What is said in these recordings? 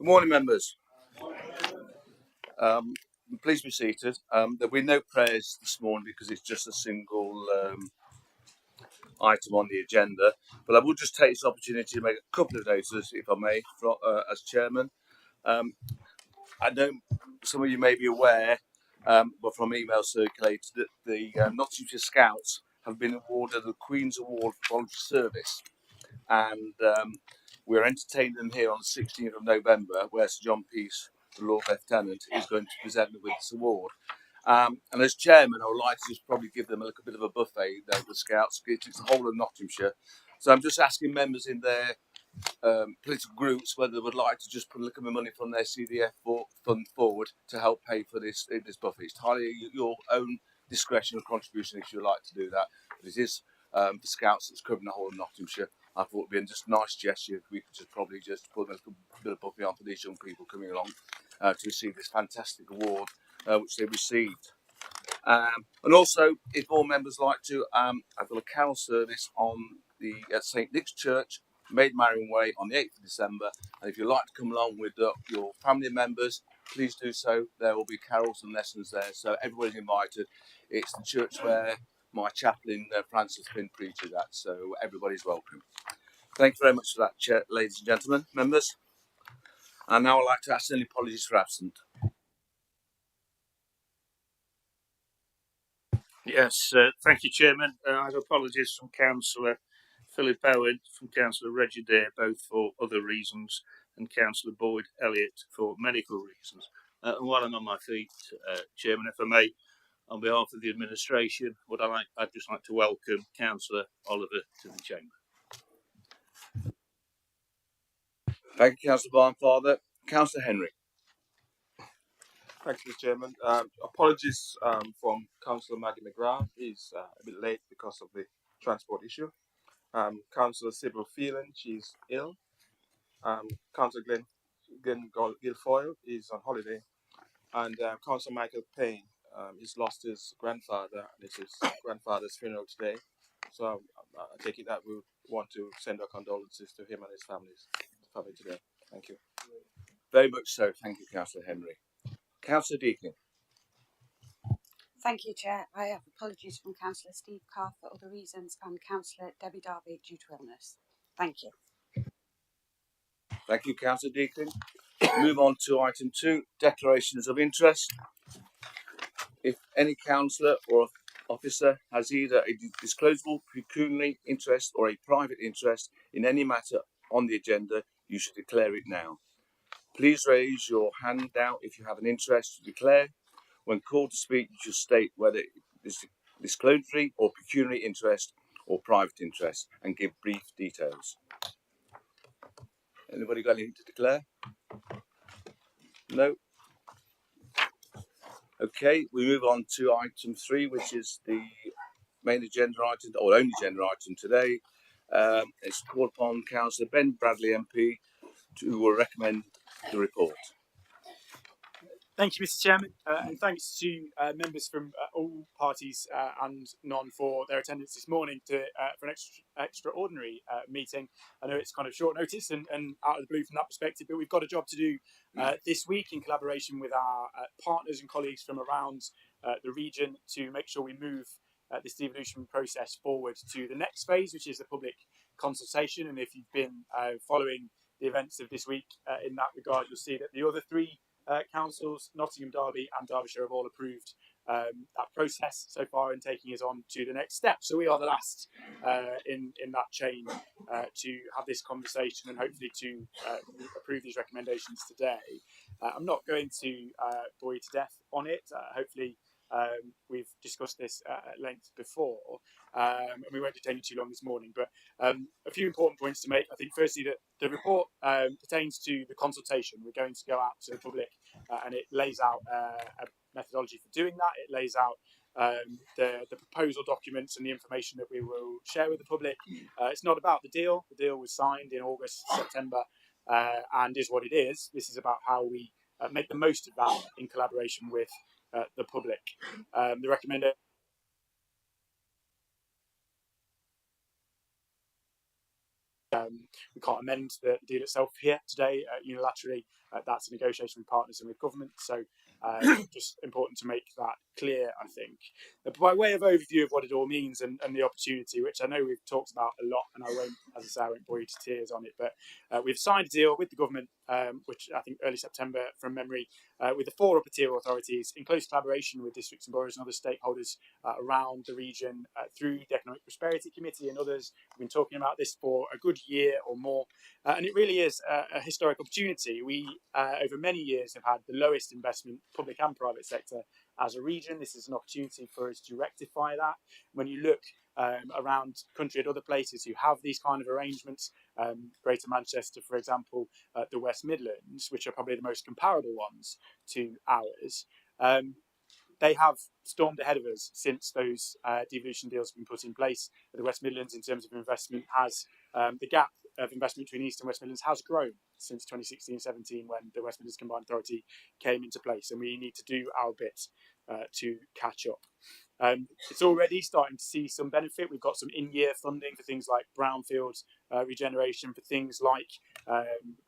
Good morning, members. Please be seated. There'll be no prayers this morning because it's just a single item on the agenda. But I will just take this opportunity to make a couple of notices, if I may, as chairman. I know some of you may be aware, but from email circulated, that the Nottinghamshire Scouts have been awarded the Queen's Award for Voluntary Service, and we're entertaining them here on the 16th of November, where Sir John Peace, the Lord Lieutenant, is going to present them with this award. And as chairman, I would like to just probably give them a little bit of a buffet, the Scouts. It's the whole of Nottinghamshire. So I'm just asking members in their political groups whether they would like to just put a little bit of money from their CDF fund forward to help pay for this buffet. It's entirely your own discretion or contribution if you'd like to do that. But it is for Scouts that's covering the whole of Nottinghamshire. I thought it would be just a nice gesture if we could just probably just put a little bit of buffet on for these young people coming along to receive this fantastic award which they received. And also, if all members like to, I've got a carol service on the St Nick's Church, Maid Marian Way, on the 8th of December. And if you'd like to come along with your family members, please do so. There will be carols and lessons there, so everybody's invited. It's the church where my chaplain Francis has been preaching at, so everybody's welcome. Thank you very much for that, Chair, ladies and gentlemen, members. And now I'd like to ask any apologies for absent. Yes, thank you, Chairman. I have apologies from Councillor Philip Owen, from Councillor Reggie Dare, both for other reasons, and Councillor Boyd Elliott for medical reasons. And while I'm on my feet, Chairman, if I may, on behalf of the administration, I'd just like to welcome Councillor Oliver to the chamber. Thank you, Councillor Barnfather. Councillor Henry. Thank you, Mr. Chairman. Apologies from Councillor Maggie McGrath. He's a bit late because of the transport issue. Councillor Sybil Phelan, she's ill. Councillor Glenn Guilfoyle is on holiday. And Councillor Michael Payne, he's lost his grandfather. It's his grandfather's funeral today. So I take it that we want to send our condolences to him and his family today. Thank you. Very much so. Thank you, Councillor Henry. Councillor Deakin. Thank you, Chair. I have apologies from Councillor Steve Carr for other reasons and Councillor Debbie Darby due to illness. Thank you. Thank you, Councillor Deakin. Move on to item 2, declarations of interest. If any councillor or officer has either a disclosable pecuniary interest or a private interest in any matter on the agenda, you should declare it now. Please raise your hand now if you have an interest to declare. When called to speak, you should state whether it is disclosatory or pecuniary interest or private interest and give brief details. Anybody got anything to declare? No? Okay, we move on to item 3, which is the main agenda item, or only agenda item today. It's called upon Councillor Ben Bradley MP to recommend the report. Thank you, Mr. Chairman, and thanks to members from all parties and none for their attendance this morning for an extraordinary meeting. I know it's kind of short notice and out of the blue from that perspective, but we've got a job to do this week in collaboration with our partners and colleagues from around the region to make sure we move this devolution process forward to the next phase, which is the public consultation. And if you've been following the events of this week in that regard, you'll see that the other 3 councils, Nottingham, Derby and Derbyshire, have all approved that process so far and taking us on to the next step. So we are the last in that chain to have this conversation and hopefully to approve these recommendations today. I'm not going to bore you to death on it. Hopefully we've discussed this at length before, and we won't detain you too long this morning, but a few important points to make. I think firstly that the report pertains to the consultation. We're going to go out to the public and it lays out a methodology for doing that. It lays out the proposal documents and the information that we will share with the public. It's not about the deal. The deal was signed in August, September, and is what it is. This is about how we make the most of that in collaboration with the public. The recommendation. We can't amend the deal itself here today unilaterally. That's a negotiation with partners and with government. So just important to make that clear, I think. By way of overview of what it all means and the opportunity, which I know we've talked about a lot, and I won't, as I say, I won't bore you to tears on it, but we've signed a deal with the government, which I think early September from memory, with the 4 upper tier authorities in close collaboration with districts and boroughs and other stakeholders around the region through the Economic Prosperity Committee and others. We've been talking about this for a good year or more, and it really is a historic opportunity. We, over many years, have had the lowest investment, public and private sector, as a region. This is an opportunity for us to rectify that. When you look around the country at other places who have these kind of arrangements, Greater Manchester, for example, the West Midlands, which are probably the most comparable ones to ours, they have stormed ahead of us since those devolution deals have been put in place. The West Midlands, in terms of investment, has the gap of investment between East and West Midlands has grown since 2016-17 when the West Midlands Combined Authority came into place, and we need to do our bit to catch up. It's already starting to see some benefit. We've got some in-year funding for things like brownfield regeneration, for things like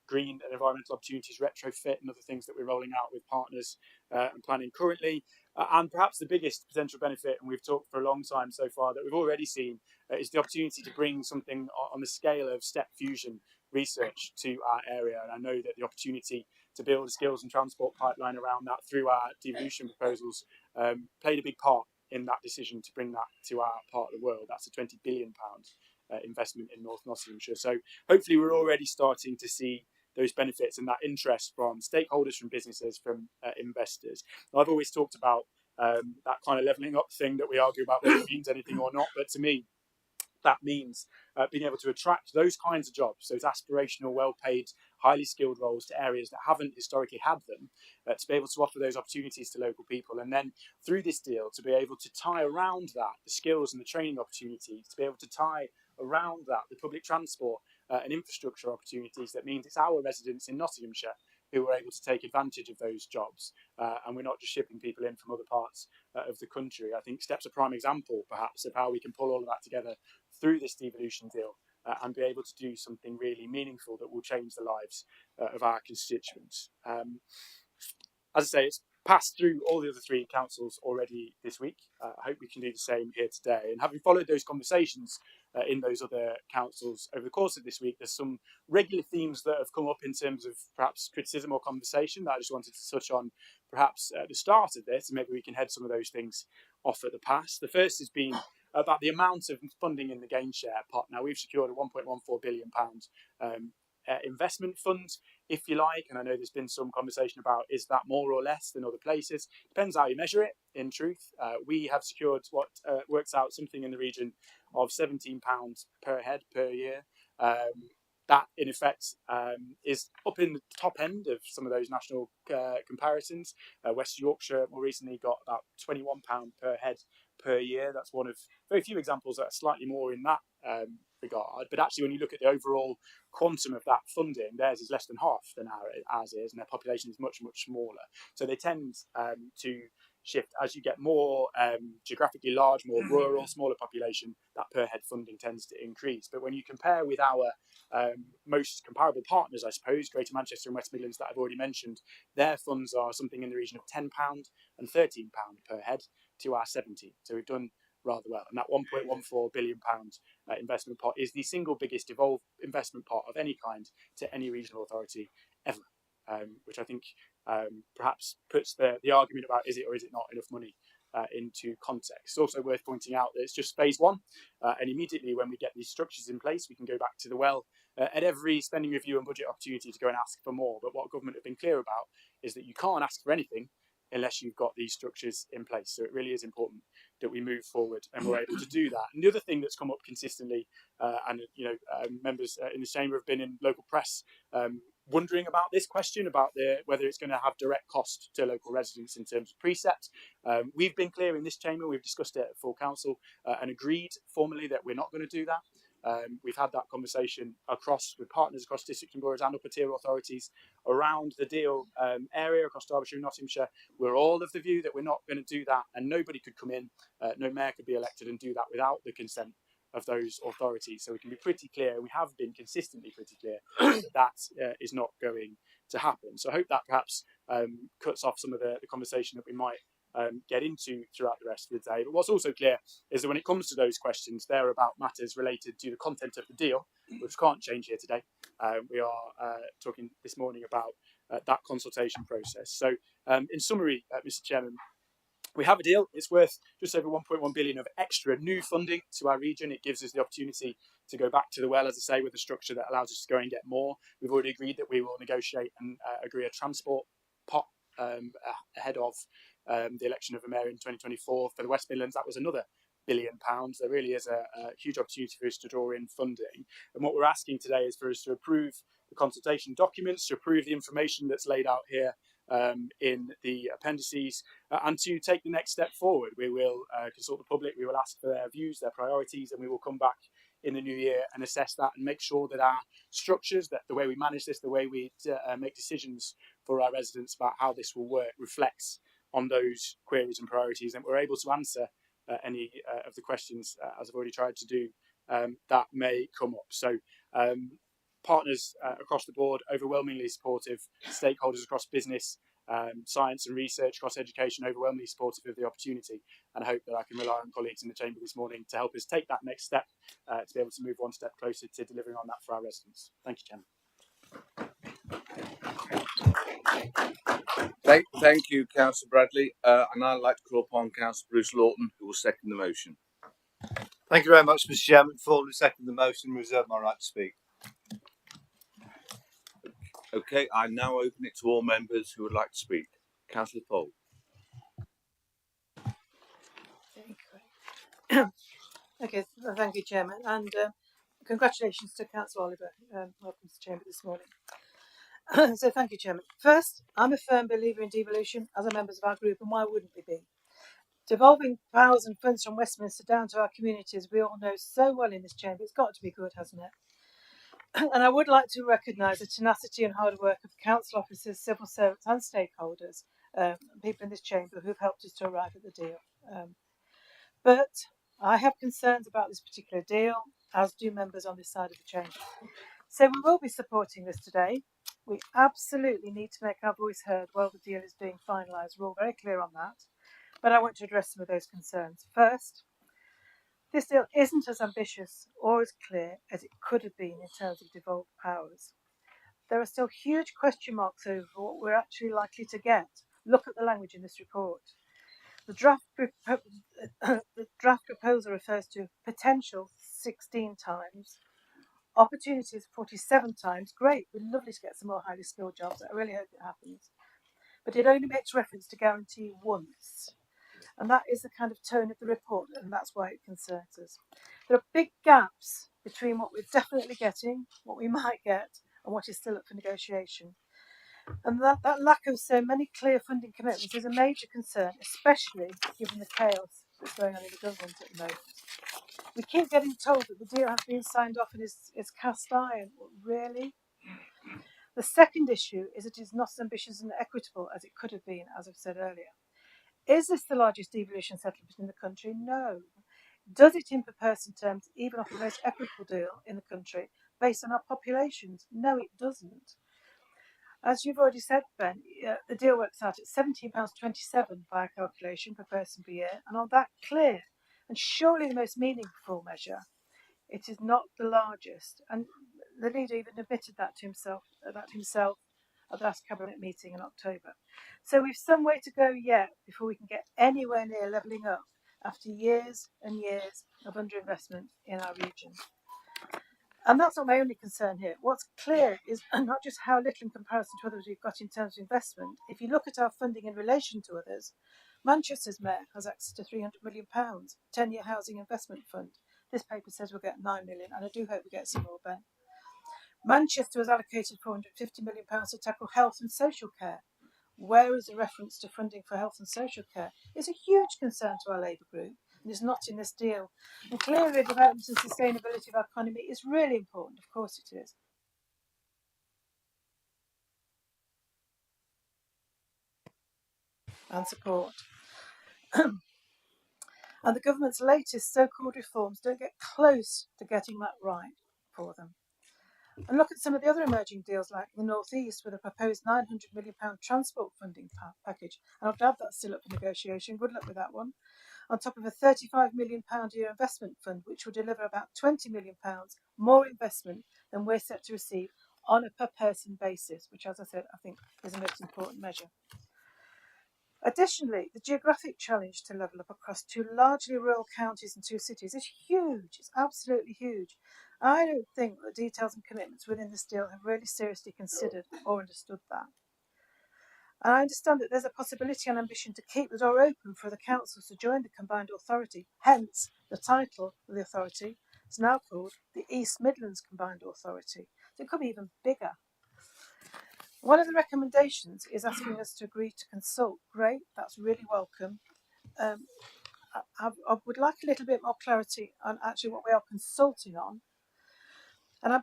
green and environmental opportunities, retrofit, and other things that we're rolling out with partners and planning currently. And perhaps the biggest potential benefit, and we've talked for a long time so far, that we've already seen is the opportunity to bring something on the scale of step fusion research to our area. And I know that the opportunity to build a skills and transport pipeline around that through our devolution proposals played a big part in that decision to bring that to our part of the world. That's a £20 billion investment in North Nottinghamshire. So hopefully we're already starting to see those benefits and that interest from stakeholders, from businesses, from investors. I've always talked about that kind of levelling up thing that we argue about whether it means anything or not, but to me, that means being able to attract those kinds of jobs, those aspirational, well-paid, highly skilled roles to areas that haven't historically had them, to be able to offer those opportunities to local people. And then through this deal, to be able to tie around that the skills and the training opportunities, to be able to tie around that the public transport and infrastructure opportunities. That means it's our residents in Nottinghamshire who are able to take advantage of those jobs. And we're not just shipping people in from other parts of the country. I think STEP's a prime example, perhaps, of how we can pull all of that together through this devolution deal and be able to do something really meaningful that will change the lives of our constituents. As I say, it's passed through all the other 3 councils already this week. I hope we can do the same here today. And having followed those conversations in those other councils over the course of this week, there's some regular themes that have come up in terms of perhaps criticism or conversation that I just wanted to touch on perhaps at the start of this, and maybe we can head some of those things off at the pass. The first has been about the amount of funding in the gain share pot. Now, we've secured a £1.14 billion investment fund, if you like, and I know there's been some conversation about is that more or less than other places. Depends how you measure it, in truth. We have secured what works out something in the region of £17 per head per year. That, in effect, is up in the top end of some of those national comparisons. West Yorkshire more recently got about £21 per head per year. That's one of very few examples that are slightly more in that regard. But actually, when you look at the overall quantum of that funding, theirs is less than half than ours is, and their population is much, much smaller. So they tend to shift as you get more geographically large, more rural, smaller population, that per head funding tends to increase. But when you compare with our most comparable partners, I suppose, Greater Manchester and West Midlands that I've already mentioned, their funds are something in the region of £10 and £13 per head to our 17. So we've done rather well. And that £1.14 billion investment pot is the single biggest devolved investment pot of any kind to any regional authority ever, which I think perhaps puts the argument about is it or is it not enough money into context. It's also worth pointing out that it's just phase 1, and immediately when we get these structures in place, we can go back to the well at every spending review and budget opportunity to go and ask for more. But what government have been clear about is that you can't ask for anything unless you've got these structures in place. So it really is important that we move forward and we're able to do that. And the other thing that's come up consistently, and members in the chamber have been in local press wondering about this question about whether it's going to have direct cost to local residents in terms of precept. We've been clear in this chamber, we've discussed it at full council and agreed formally that we're not going to do that. We've had that conversation with partners across district and boroughs and upper tier authorities around the deal area across Derbyshire and Nottinghamshire. We're all of the view that we're not going to do that, and nobody could come in, no mayor could be elected and do that without the consent of those authorities. So we can be pretty clear, we have been consistently pretty clear, that is not going to happen. So I hope that perhaps cuts off some of the conversation that we might get into throughout the rest of the day. But what's also clear is that when it comes to those questions, they're about matters related to the content of the deal, which can't change here today. We are talking this morning about that consultation process. So in summary, Mr. Chairman, we have a deal. It's worth just over 1.1 billion of extra new funding to our region. It gives us the opportunity to go back to the well, as I say, with a structure that allows us to go and get more. We've already agreed that we will negotiate and agree a transport pot ahead of the election of a mayor in 2024 for the West Midlands. That was another £1 billion. There really is a huge opportunity for us to draw in funding. And what we're asking today is for us to approve the consultation documents, to approve the information that's laid out here in the appendices, and to take the next step forward. We will consult the public, we will ask for their views, their priorities, and we will come back in the new year and assess that and make sure that our structures, that the way we manage this, the way we make decisions for our residents about how this will work reflects on those queries and priorities, and we're able to answer any of the questions, as I've already tried to do, that may come up. So partners across the board, overwhelmingly supportive, stakeholders across business, science and research, across education, overwhelmingly supportive of the opportunity. And I hope that I can rely on colleagues in the chamber this morning to help us take that next step, to be able to move one step closer to delivering on that for our residents. Thank you, Chairman. Thank you, Councillor Bradley. And I'd like to call upon Councillor Bruce Lawton, who will second the motion. Thank you very much, Mr. Chairman. Formally second the motion and reserve my right to speak. Okay, I now open it to all members who would like to speak. Councillor Poll. Okay, thank you, Chairman, and congratulations to Councillor Oliver. Welcome to the Chamber this morning. So thank you, Chairman. First, I'm a firm believer in devolution as a member of our group, and why wouldn't we be? Devolving powers and funds from Westminster down to our communities, we all know so well in this chamber, it's got to be good, hasn't it? And I would like to recognise the tenacity and hard work of council officers, civil servants and stakeholders, people in this chamber who've helped us to arrive at the deal. But I have concerns about this particular deal, as do members on this side of the chamber. So we will be supporting this today. We absolutely need to make our voice heard while the deal is being finalised. We're all very clear on that. But I want to address some of those concerns. First, this deal isn't as ambitious or as clear as it could have been in terms of devolved powers. There are still huge question marks over what we're actually likely to get. Look at the language in this report. The draft proposal refers to potential 16 times, opportunities 47 times. Great, we'd lovely to get some more highly skilled jobs. I really hope it happens. But it only makes reference to guarantee once. And that is the kind of tone of the report, and that's why it concerns us. There are big gaps between what we're definitely getting, what we might get, and what is still up for negotiation. And that lack of so many clear funding commitments is a major concern, especially given the chaos that's going on in the government at the moment. We keep getting told that the deal has been signed off and is cast iron. Really? The second issue is it is not as ambitious and equitable as it could have been, as I've said earlier. Is this the largest devolution settlement in the country? No. Does it in per person terms even offer the most equitable deal in the country based on our populations? No, it doesn't. As you've already said, Ben, the deal works out at £17.27 by calculation per person per year, and on that clear and surely the most meaningful measure, it is not the largest. And the leader even admitted that to himself at the last cabinet meeting in October. So we've some way to go yet before we can get anywhere near levelling up after years and years of underinvestment in our region. And that's not my only concern here. What's clear is not just how little in comparison to others we've got in terms of investment. If you look at our funding in relation to others, Manchester's mayor has access to £300 million, 10-year housing investment fund. This paper says we'll get 9 million, and I do hope we get some more, Ben. Manchester has allocated £450 million to tackle health and social care. Where is the reference to funding for health and social care? It's a huge concern to our Labour group, and is not in this deal. And clearly, development and sustainability of our economy is really important. Of course it is. And support. And the government's latest so-called reforms don't get close to getting that right for them. And look at some of the other emerging deals like the North East with a proposed £900 million transport funding package. And I'm glad that's still up for negotiation. Good luck with that one. On top of a £35 million a year investment fund, which will deliver about £20 million more investment than we're set to receive on a per person basis, which, as I said, I think is the most important measure. Additionally, the geographic challenge to level up across two largely rural counties and two cities is huge. It's absolutely huge. I don't think the details and commitments within this deal have really seriously considered or understood that. And I understand that there's a possibility and ambition to keep the door open for the councils to join the combined authority. Hence, the title of the authority is now called the East Midlands Combined Authority. So it could be even bigger. One of the recommendations is asking us to agree to consult. Great, that's really welcome. I would like a little bit more clarity on actually what we are consulting on.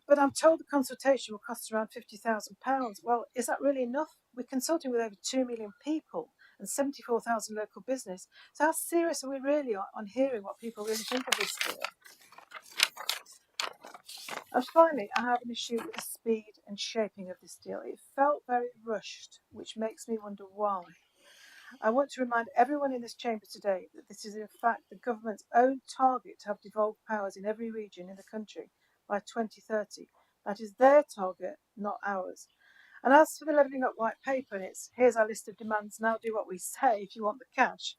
But I'm told the consultation will cost around £50,000. Well, is that really enough? We're consulting with over 2 million people and 74,000 local business. So how serious are we really on hearing what people really think of this deal? And finally, I have an issue with the speed and shaping of this deal. It felt very rushed, which makes me wonder why. I want to remind everyone in this chamber today that this is in fact the government's own target to have devolved powers in every region in the country by 2030. That is their target, not ours. And as for the Levelling Up white paper, and it's here's our list of demands, now do what we say if you want the cash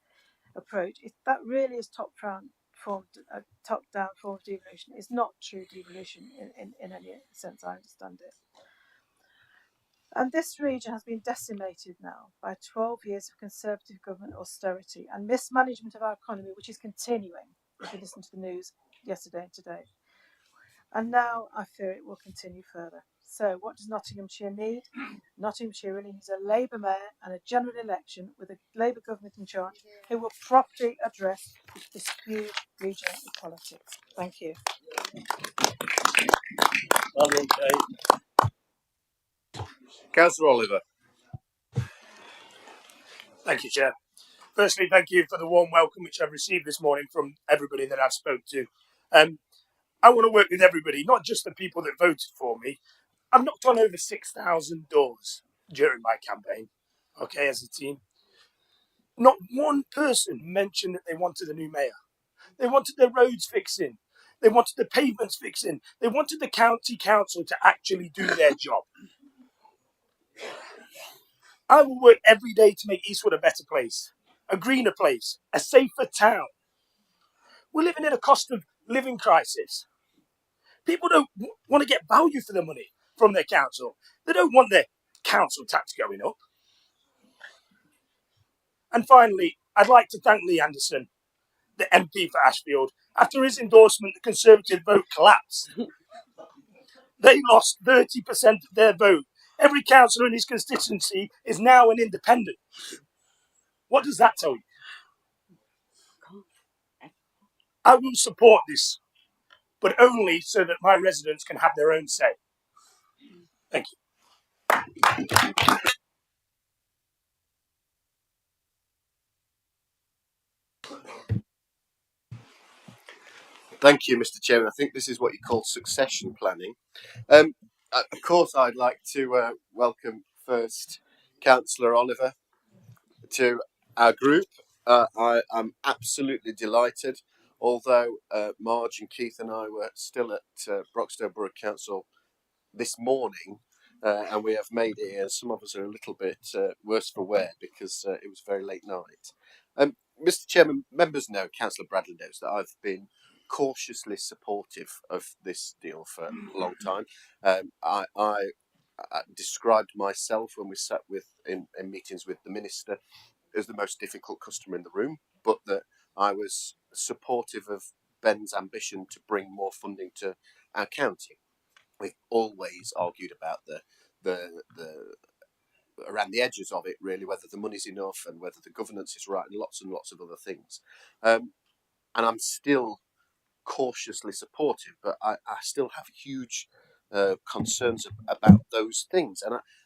approach, that really is top-down form of devolution. It's not true devolution in any sense I understand it. And this region has been decimated now by 12 years of Conservative government austerity and mismanagement of our economy, which is continuing, if you listen to the news yesterday and today. And now I fear it will continue further. So what does Nottinghamshire need? Nottinghamshire really needs a Labour mayor and a general election with a Labour government in charge who will properly address this huge regional politics. Thank you. Well done, Kate. Councillor Oliver. Thank you, Chair. Firstly, thank you for the warm welcome which I've received this morning from everybody that I've spoke to. I want to work with everybody, not just the people that voted for me. I've knocked on over 6,000 doors during my campaign, okay, as a team. Not one person mentioned that they wanted a new mayor. They wanted their roads fixing. They wanted the pavements fixing. They wanted the county council to actually do their job. I will work every day to make Eastwood a better place, a greener place, a safer town. We're living in a cost of living crisis. People don't want to get value for their money from their council. They don't want their council tax going up. And finally, I'd like to thank Lee Anderson, the MP for Ashfield. After his endorsement, the Conservative vote collapsed. They lost 30% of their vote. Every councillor in his constituency is now an independent. What does that tell you? I will support this, but only so that my residents can have their own say. Thank you. Thank you, Mr. Chairman. I think this is what you call succession planning. Of course, I'd like to welcome first Councillor Oliver to our group. I'm absolutely delighted, although Marge and Keith and I were still at Broxtowe Borough Council this morning, and we have made it here. Some of us are a little bit worse for wear because it was a very late night. Mr. Chairman, members know, Councillor Bradley knows, that I've been cautiously supportive of this deal for a long time. I described myself when we sat in meetings with the Minister as the most difficult customer in the room, but that I was supportive of Ben's ambition to bring more funding to our county. We've always argued about the around the edges of it, really, whether the money's enough and whether the governance is right, and lots of other things. And I'm still cautiously supportive, but I still have huge concerns about those things.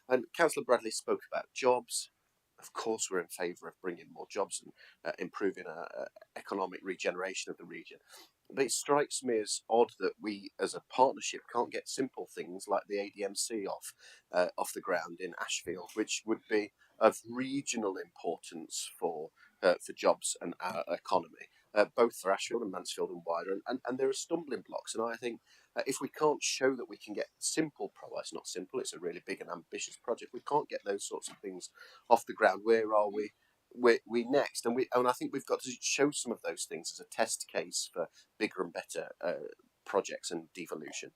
And Councillor Bradley spoke about jobs, of course we're in favour of bringing more jobs and improving economic regeneration of the region. But it strikes me as odd that we, as a partnership, can't get simple things like the ADMC off the ground in Ashfield, which would be of regional importance for jobs and our economy, both for Ashfield and Mansfield and wider. And there are stumbling blocks, and I think if we can't show that we can get simple it's not simple, it's a really big and ambitious project. We can't get those sorts of things off the ground. Where are we next? And I think we've got to show some of those things as a test case for bigger and better projects and devolution.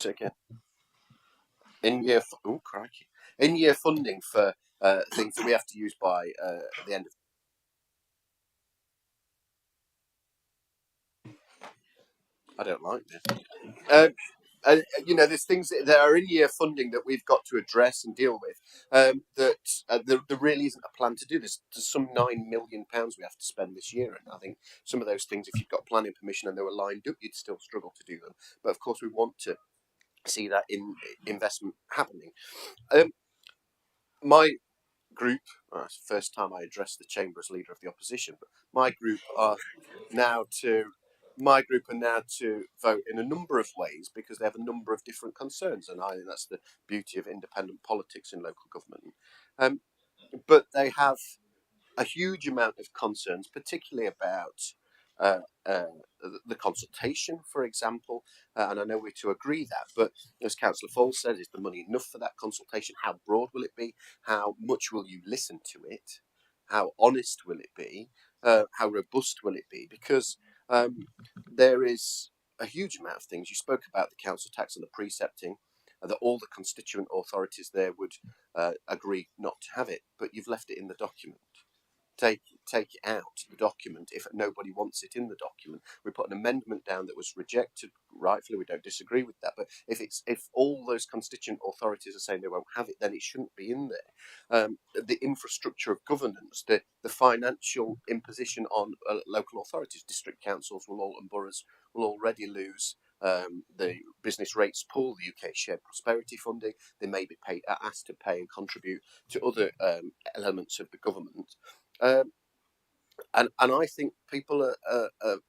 Again, in-year funding for things that we have to use by the end of. I don't like this. There's things that are in-year funding that we've got to address and deal with. There really isn't a plan to do this. There's some £9 million we have to spend this year, and I think some of those things, if you've got planning permission and they were lined up, you'd still struggle to do them. But of course, we want to see that investment happening. My group, it's the first time I address the chamber as leader of the opposition, but my group are now to vote in a number of ways because they have a number of different concerns, and I think that's the beauty of independent politics in local government. But they have a huge amount of concerns, particularly about the consultation, for example, and I know we're to agree that, but as Councillor Fall said, is the money enough for that consultation? How broad will it be? How much will you listen to it? How honest will it be? How robust will it be? Because there is a huge amount of things. You spoke about the council tax and the precepting, that all the constituent authorities there would agree not to have it, but you've left it in the document. Take it out the document if nobody wants it in the document. We put an amendment down that was rejected, rightfully. We don't disagree with that. But if all those constituent authorities are saying they won't have it, then it shouldn't be in there. The infrastructure of governance, the financial imposition on local authorities, district councils and boroughs will already lose the business rates pool, the UK shared prosperity funding. They may be asked to pay and contribute to other elements of the government. And I think people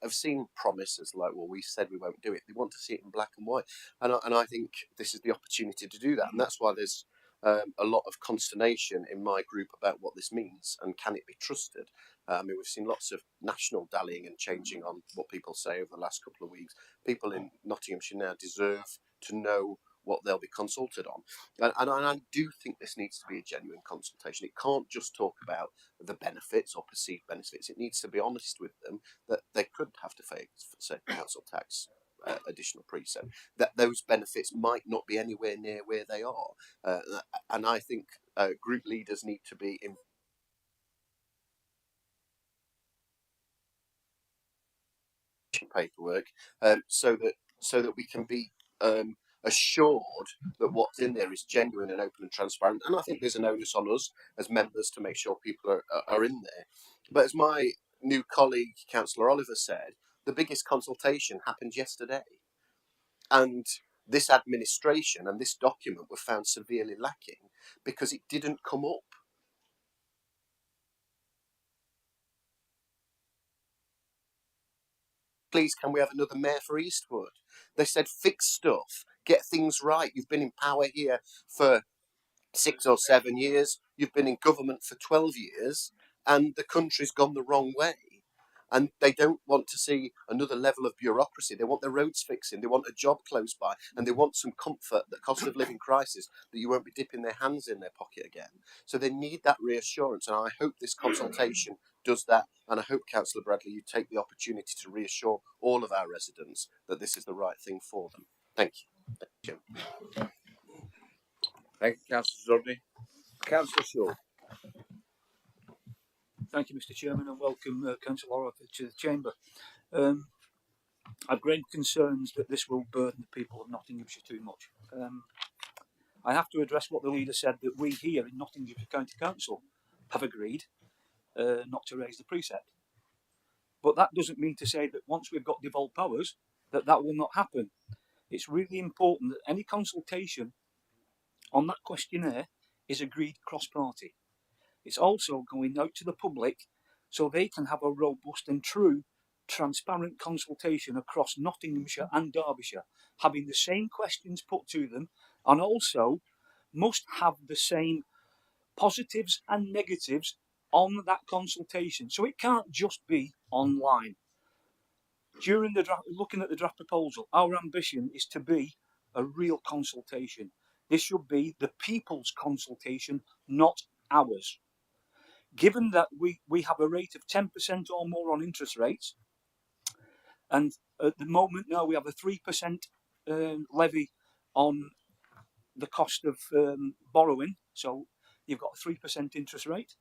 have seen promises like, well, we said we won't do it. They want to see it in black and white. And I think this is the opportunity to do that. And that's why there's a lot of consternation in my group about what this means and can it be trusted. We've seen lots of national dallying and changing on what people say over the last couple of weeks. People in Nottinghamshire now deserve to know what they'll be consulted on. And I do think this needs to be a genuine consultation. It can't just talk about the benefits or perceived benefits. It needs to be honest with them that they could have to pay, say, council tax, additional precept, that those benefits might not be anywhere near where they are. And I think group leaders need to be in paperwork so that we can be assured that what's in there is genuine and open and transparent. And I think there's an onus on us as members to make sure people are in there. But as my new colleague, Councillor Oliver, said, the biggest consultation happened yesterday. And this administration and this document were found severely lacking because it didn't come up. Please, can we have another mayor for Eastwood? They said, fix stuff, get things right. You've been in power here for 6 or 7 years. You've been in government for 12 years, and the country's gone the wrong way. And they don't want to see another level of bureaucracy. They want their roads fixing. They want a job close by, and they want some comfort, the cost of living crisis, that you won't be dipping their hands in their pocket again. So they need that reassurance, and I hope this consultation does that. And I hope, Councillor Bradley, you take the opportunity to reassure all of our residents that this is the right thing for them. Thank you. Thank you, Councillor Rodney. Councillor Shaw. Thank you, Mr. Chairman, and welcome, Councillor Oliver, to the Chamber. I've great concerns that this will burden the people of Nottinghamshire too much. I have to address what the leader said, that we here in Nottinghamshire County Council have agreed not to raise the precept. But that doesn't mean to say that once we've got devolved powers, that will not happen. It's really important that any consultation on that questionnaire is agreed cross-party. It's also going out to the public so they can have a robust and true transparent consultation across Nottinghamshire and Derbyshire, having the same questions put to them, and also must have the same positives and negatives on that consultation. So it can't just be online. During the looking at the draft proposal, our ambition is to be a real consultation. This should be the people's consultation, not ours. Given that we have a rate of 10% or more on interest rates, and at the moment now we have a 3% levy on the cost of borrowing, so you've got a 3% interest rate,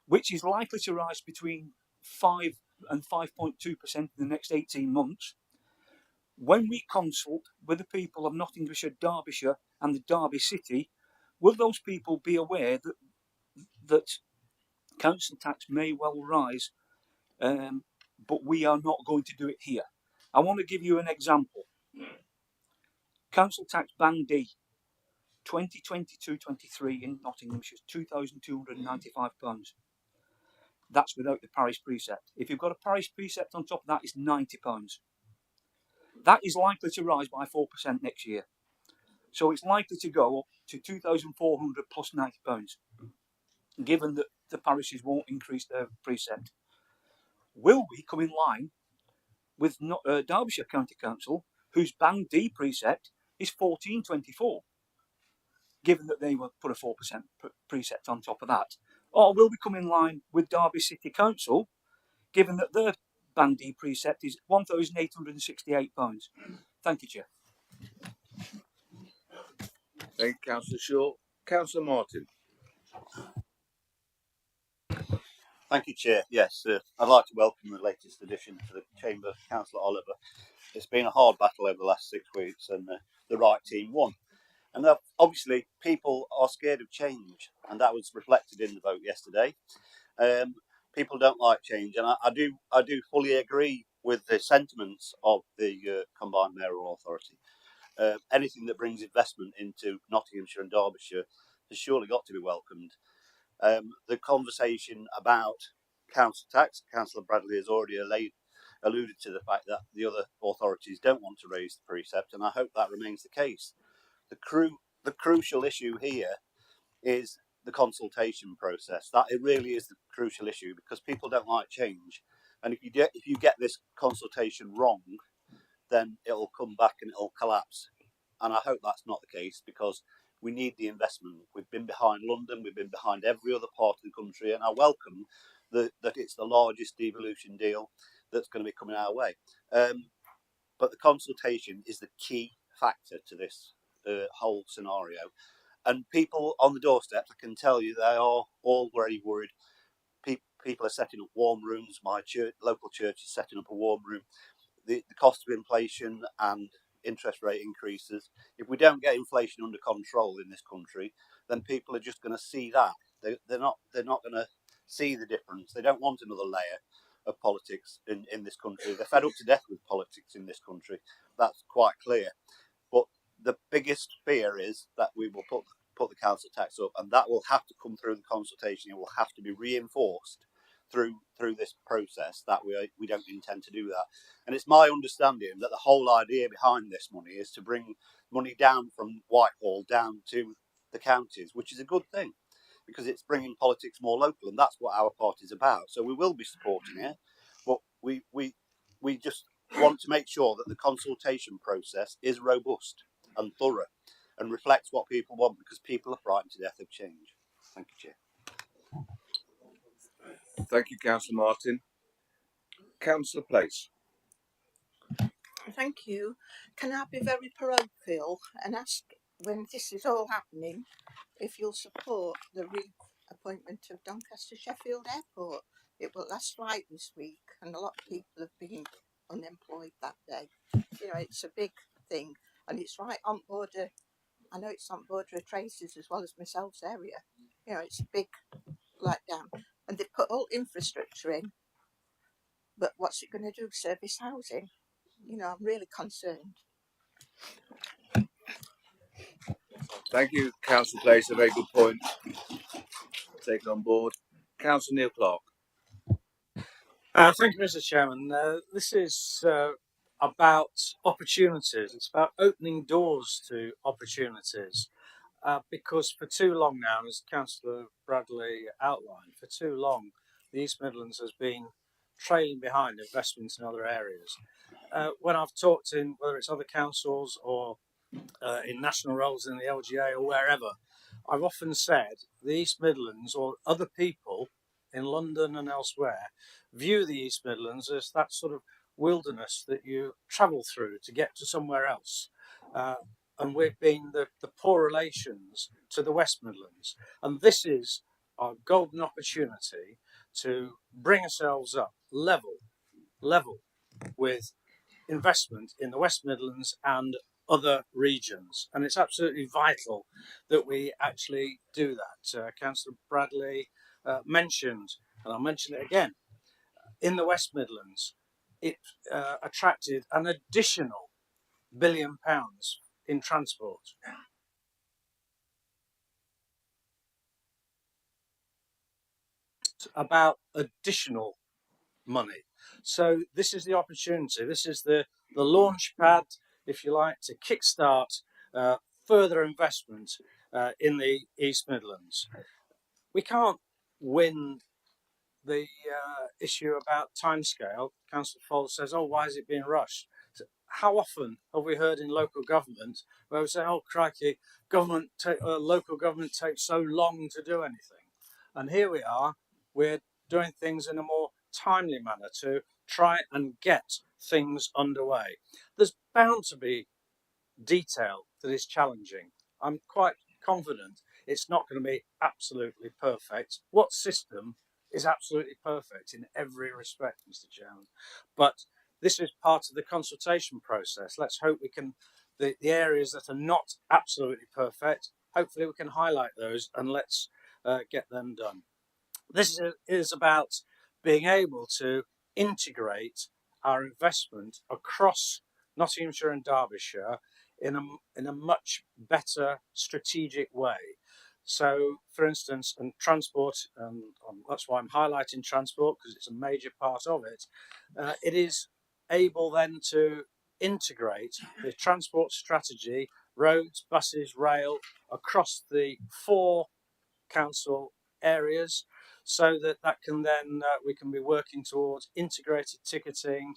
which is likely to rise between 5 and 5.2% in the next 18 months. When we consult with the people of Nottinghamshire, Derbyshire and the Derby City, will those people be aware that council tax may well rise, but we are not going to do it here? I want to give you an example. Council tax Band D, 2022-23 in Nottinghamshire is £2,295. That's without the parish precept. If you've got a parish precept on top of that, it's £90. That is likely to rise by 4% next year. So it's likely to go up to £2,400 plus £90, given that the parishes won't increase their precept. Will we come in line with Derbyshire County Council, whose Band D precept is £1,424, given that they will put a 4% precept on top of that? Or will we come in line with Derby City Council, given that their Band D precept is £1,868? Thank you, Chair. Thank you, Councillor Shaw. Councillor Martin. Thank you, Chair. Yes, I'd like to welcome the latest addition to the Chamber, Councillor Oliver. It's been a hard battle over the last 6 weeks, and the right team won. And obviously, people are scared of change, and that was reflected in the vote yesterday. People don't like change, and I do fully agree with the sentiments of the combined mayoral authority. Anything that brings investment into Nottinghamshire and Derbyshire has surely got to be welcomed. The conversation about council tax, Councillor Bradley has already alluded to the fact that the other authorities don't want to raise the precept, and I hope that remains the case. The crucial issue here is the consultation process. That it really is the crucial issue, because people don't like change, and if you get this consultation wrong, then it'll come back and it'll collapse. And I hope that's not the case, because we need the investment. We've been behind London, we've been behind every other part of the country, and I welcome that it's the largest devolution deal that's going to be coming our way. But the consultation is the key factor to this whole scenario. And people on the doorstep, I can tell you, they are all very worried. People are setting up warm rooms. My local church is setting up a warm room. The cost of inflation and interest rate increases. If we don't get inflation under control in this country, then people are just going to see that. They're not going to see the difference. They don't want another layer of politics in this country. They're fed up to death with politics in this country. That's quite clear. But the biggest fear is that we will put the council tax up, and that will have to come through the consultation. It will have to be reinforced through this process that we don't intend to do that. And it's my understanding that the whole idea behind this money is to bring money down from Whitehall down to the counties, which is a good thing, because it's bringing politics more local, and that's what our party is about. So we will be supporting it, but we just want to make sure that the consultation process is robust and thorough and reflects what people want, because people are frightened to death of change. Thank you, Chair. Thank you, Councillor Martin. Councillor Place. Thank you. Can I be very parochial and ask, when this is all happening, if you'll support the reappointment of Doncaster Sheffield Airport? It was last flight this week, and a lot of people have been unemployed that day. You know, it's a big thing, and it's right on border. I know it's on border of Tracy's as well as myself's area. You know, it's a big letdown, and they put all infrastructure in, but what's it going to do? Service housing? You know, I'm really concerned. Thank you, Councillor Place. A very good point. Taken on board. Councillor Neil Clark. Thank you, Mr. Chairman. This is about opportunities. It's about opening doors to opportunities. Because for too long now, as Councillor Bradley outlined, for too long, the East Midlands has been trailing behind investments in other areas. When I've talked in, whether it's other councils or in national roles in the LGA or wherever, I've often said the East Midlands or other people in London and elsewhere view the East Midlands as that sort of wilderness that you travel through to get to somewhere else. And we've been the poor relations to the West Midlands. And this is our golden opportunity to bring ourselves up level with investment in the West Midlands and other regions. And it's absolutely vital that we actually do that. Councillor Bradley mentioned, and I'll mention it again, in the West Midlands, it attracted an additional £1 billion in transport. About additional money. So this is the opportunity. This is the launch pad, if you like, to kickstart further investment in the East Midlands. We can't win the issue about timescale. Councillor Fold says, "Oh, why is it being rushed?" So how often have we heard in local government where we say, "Oh, crikey, local government takes so long to do anything," and here we are. We're doing things in a more timely manner to try and get things underway. There's bound to be detail that is challenging. I'm quite confident it's not going to be absolutely perfect. What system is absolutely perfect in every respect, Mr. Chairman? But this is part of the consultation process. Let's hope we can, the areas that are not absolutely perfect, hopefully we can highlight those and let's get them done. This is about being able to integrate our investment across Nottinghamshire and Derbyshire in a much better strategic way. So, for instance, and transport, that's why I'm highlighting transport, because it's a major part of it. It is able then to integrate the transport strategy, roads, buses, rail, across the 4 council areas, so that can then we can be working towards integrated ticketing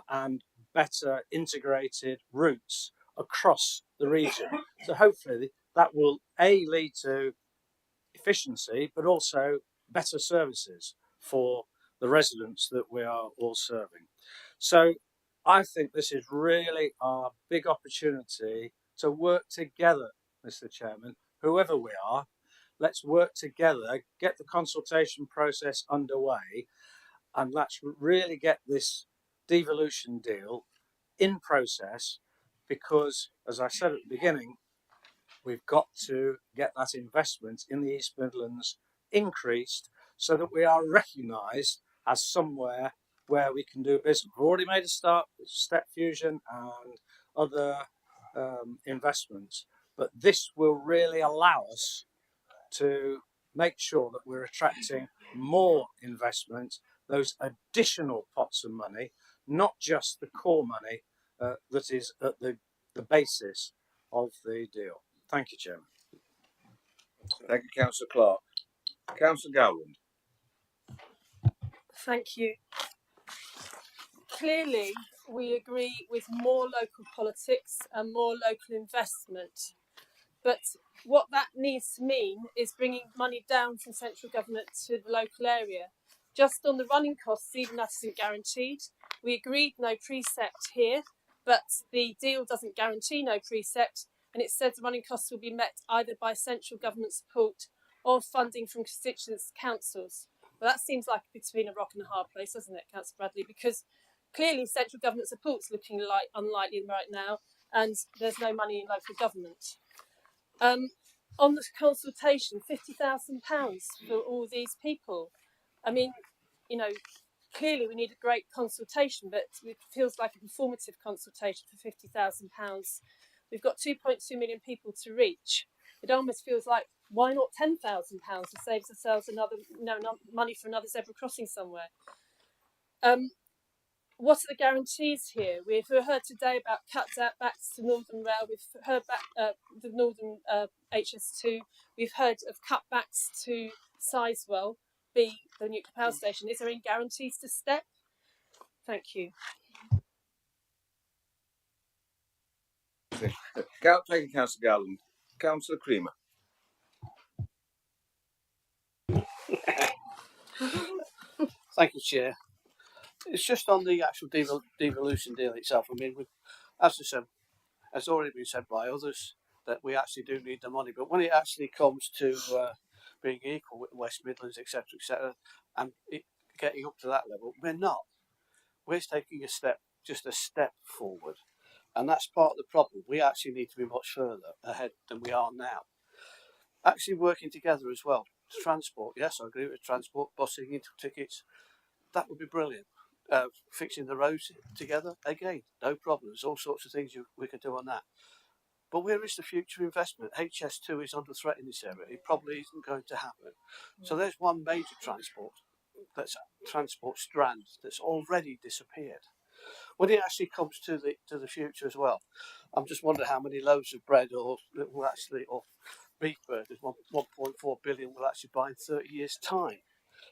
and better integrated routes across the region. So hopefully that will lead to efficiency, but also better services for the residents that we are all serving. So I think this is really our big opportunity to work together, Mr. Chairman, whoever we are. Let's work together, get the consultation process underway, and let's really get this devolution deal in process, because, as I said at the beginning, we've got to get that investment in the East Midlands increased so that we are recognised as somewhere where we can do business. We've already made a start with Step Fusion and other investments, but this will really allow us to make sure that we're attracting more investment, those additional pots of money, not just the core money that is at the basis of the deal. Thank you, Chairman. Thank you, Councillor Clark. Councillor Gowland. Thank you. Clearly, we agree with more local politics and more local investment. But what that needs to mean is bringing money down from central government to the local area. Just on the running costs, even that isn't guaranteed. We agreed no precept here, but the deal doesn't guarantee no precept, and it says the running costs will be met either by central government support or funding from constituents' councils. Well, that seems like between a rock and a hard place, doesn't it, Councillor Bradley? Because clearly central government support's looking unlikely right now, and there's no money in local government. On the consultation, £50,000 for all these people. I mean, you know, clearly we need a great consultation, but it feels like a performative consultation for £50,000. We've got 2.2 million people to reach. It almost feels like, why not £10,000 to save ourselves another money for another zebra crossing somewhere? What are the guarantees here? We've heard today about cutbacks to Northern Rail. We've heard about the Northern HS2. We've heard of cutbacks to Sizewell B, the nuclear power station. Is there any guarantees to STEP? Thank you. Thank you, Councillor Garland. Councillor Creamer. Thank you, Chair. It's just on the actual devolution deal itself. I mean, as I said, has already been said by others that we actually do need the money. But when it actually comes to being equal with West Midlands, etc., and getting up to that level, we're not. We're taking just a step forward. And that's part of the problem. We actually need to be much further ahead than we are now. Actually working together as well. Transport, yes, I agree with transport, busing into tickets. That would be brilliant. Fixing the roads together, again, no problem. There's all sorts of things we could do on that. But where is the future investment? HS2 is under threat in this area. It probably isn't going to happen. So there's one major transport strand that's already disappeared. When it actually comes to the future as well, I'm just wondering how many loaves of bread or beef burgers, 1.4 billion will actually buy in 30 years' time.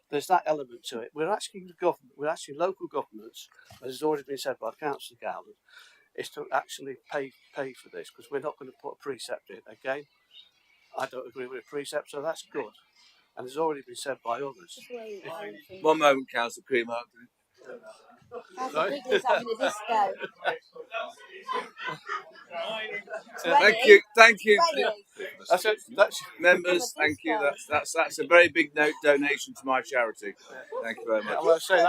There's that element to it. We're asking the government, we're asking local governments, as has already been said by Councillor Garland, is to actually pay for this, because we're not going to put a precept in. Again, I don't agree with a precept, so that's good. And has already been said by others. One moment, Councillor Creamer. Thank you, members. Thank you. That's a very big donation to my charity. Thank you very much. I want to say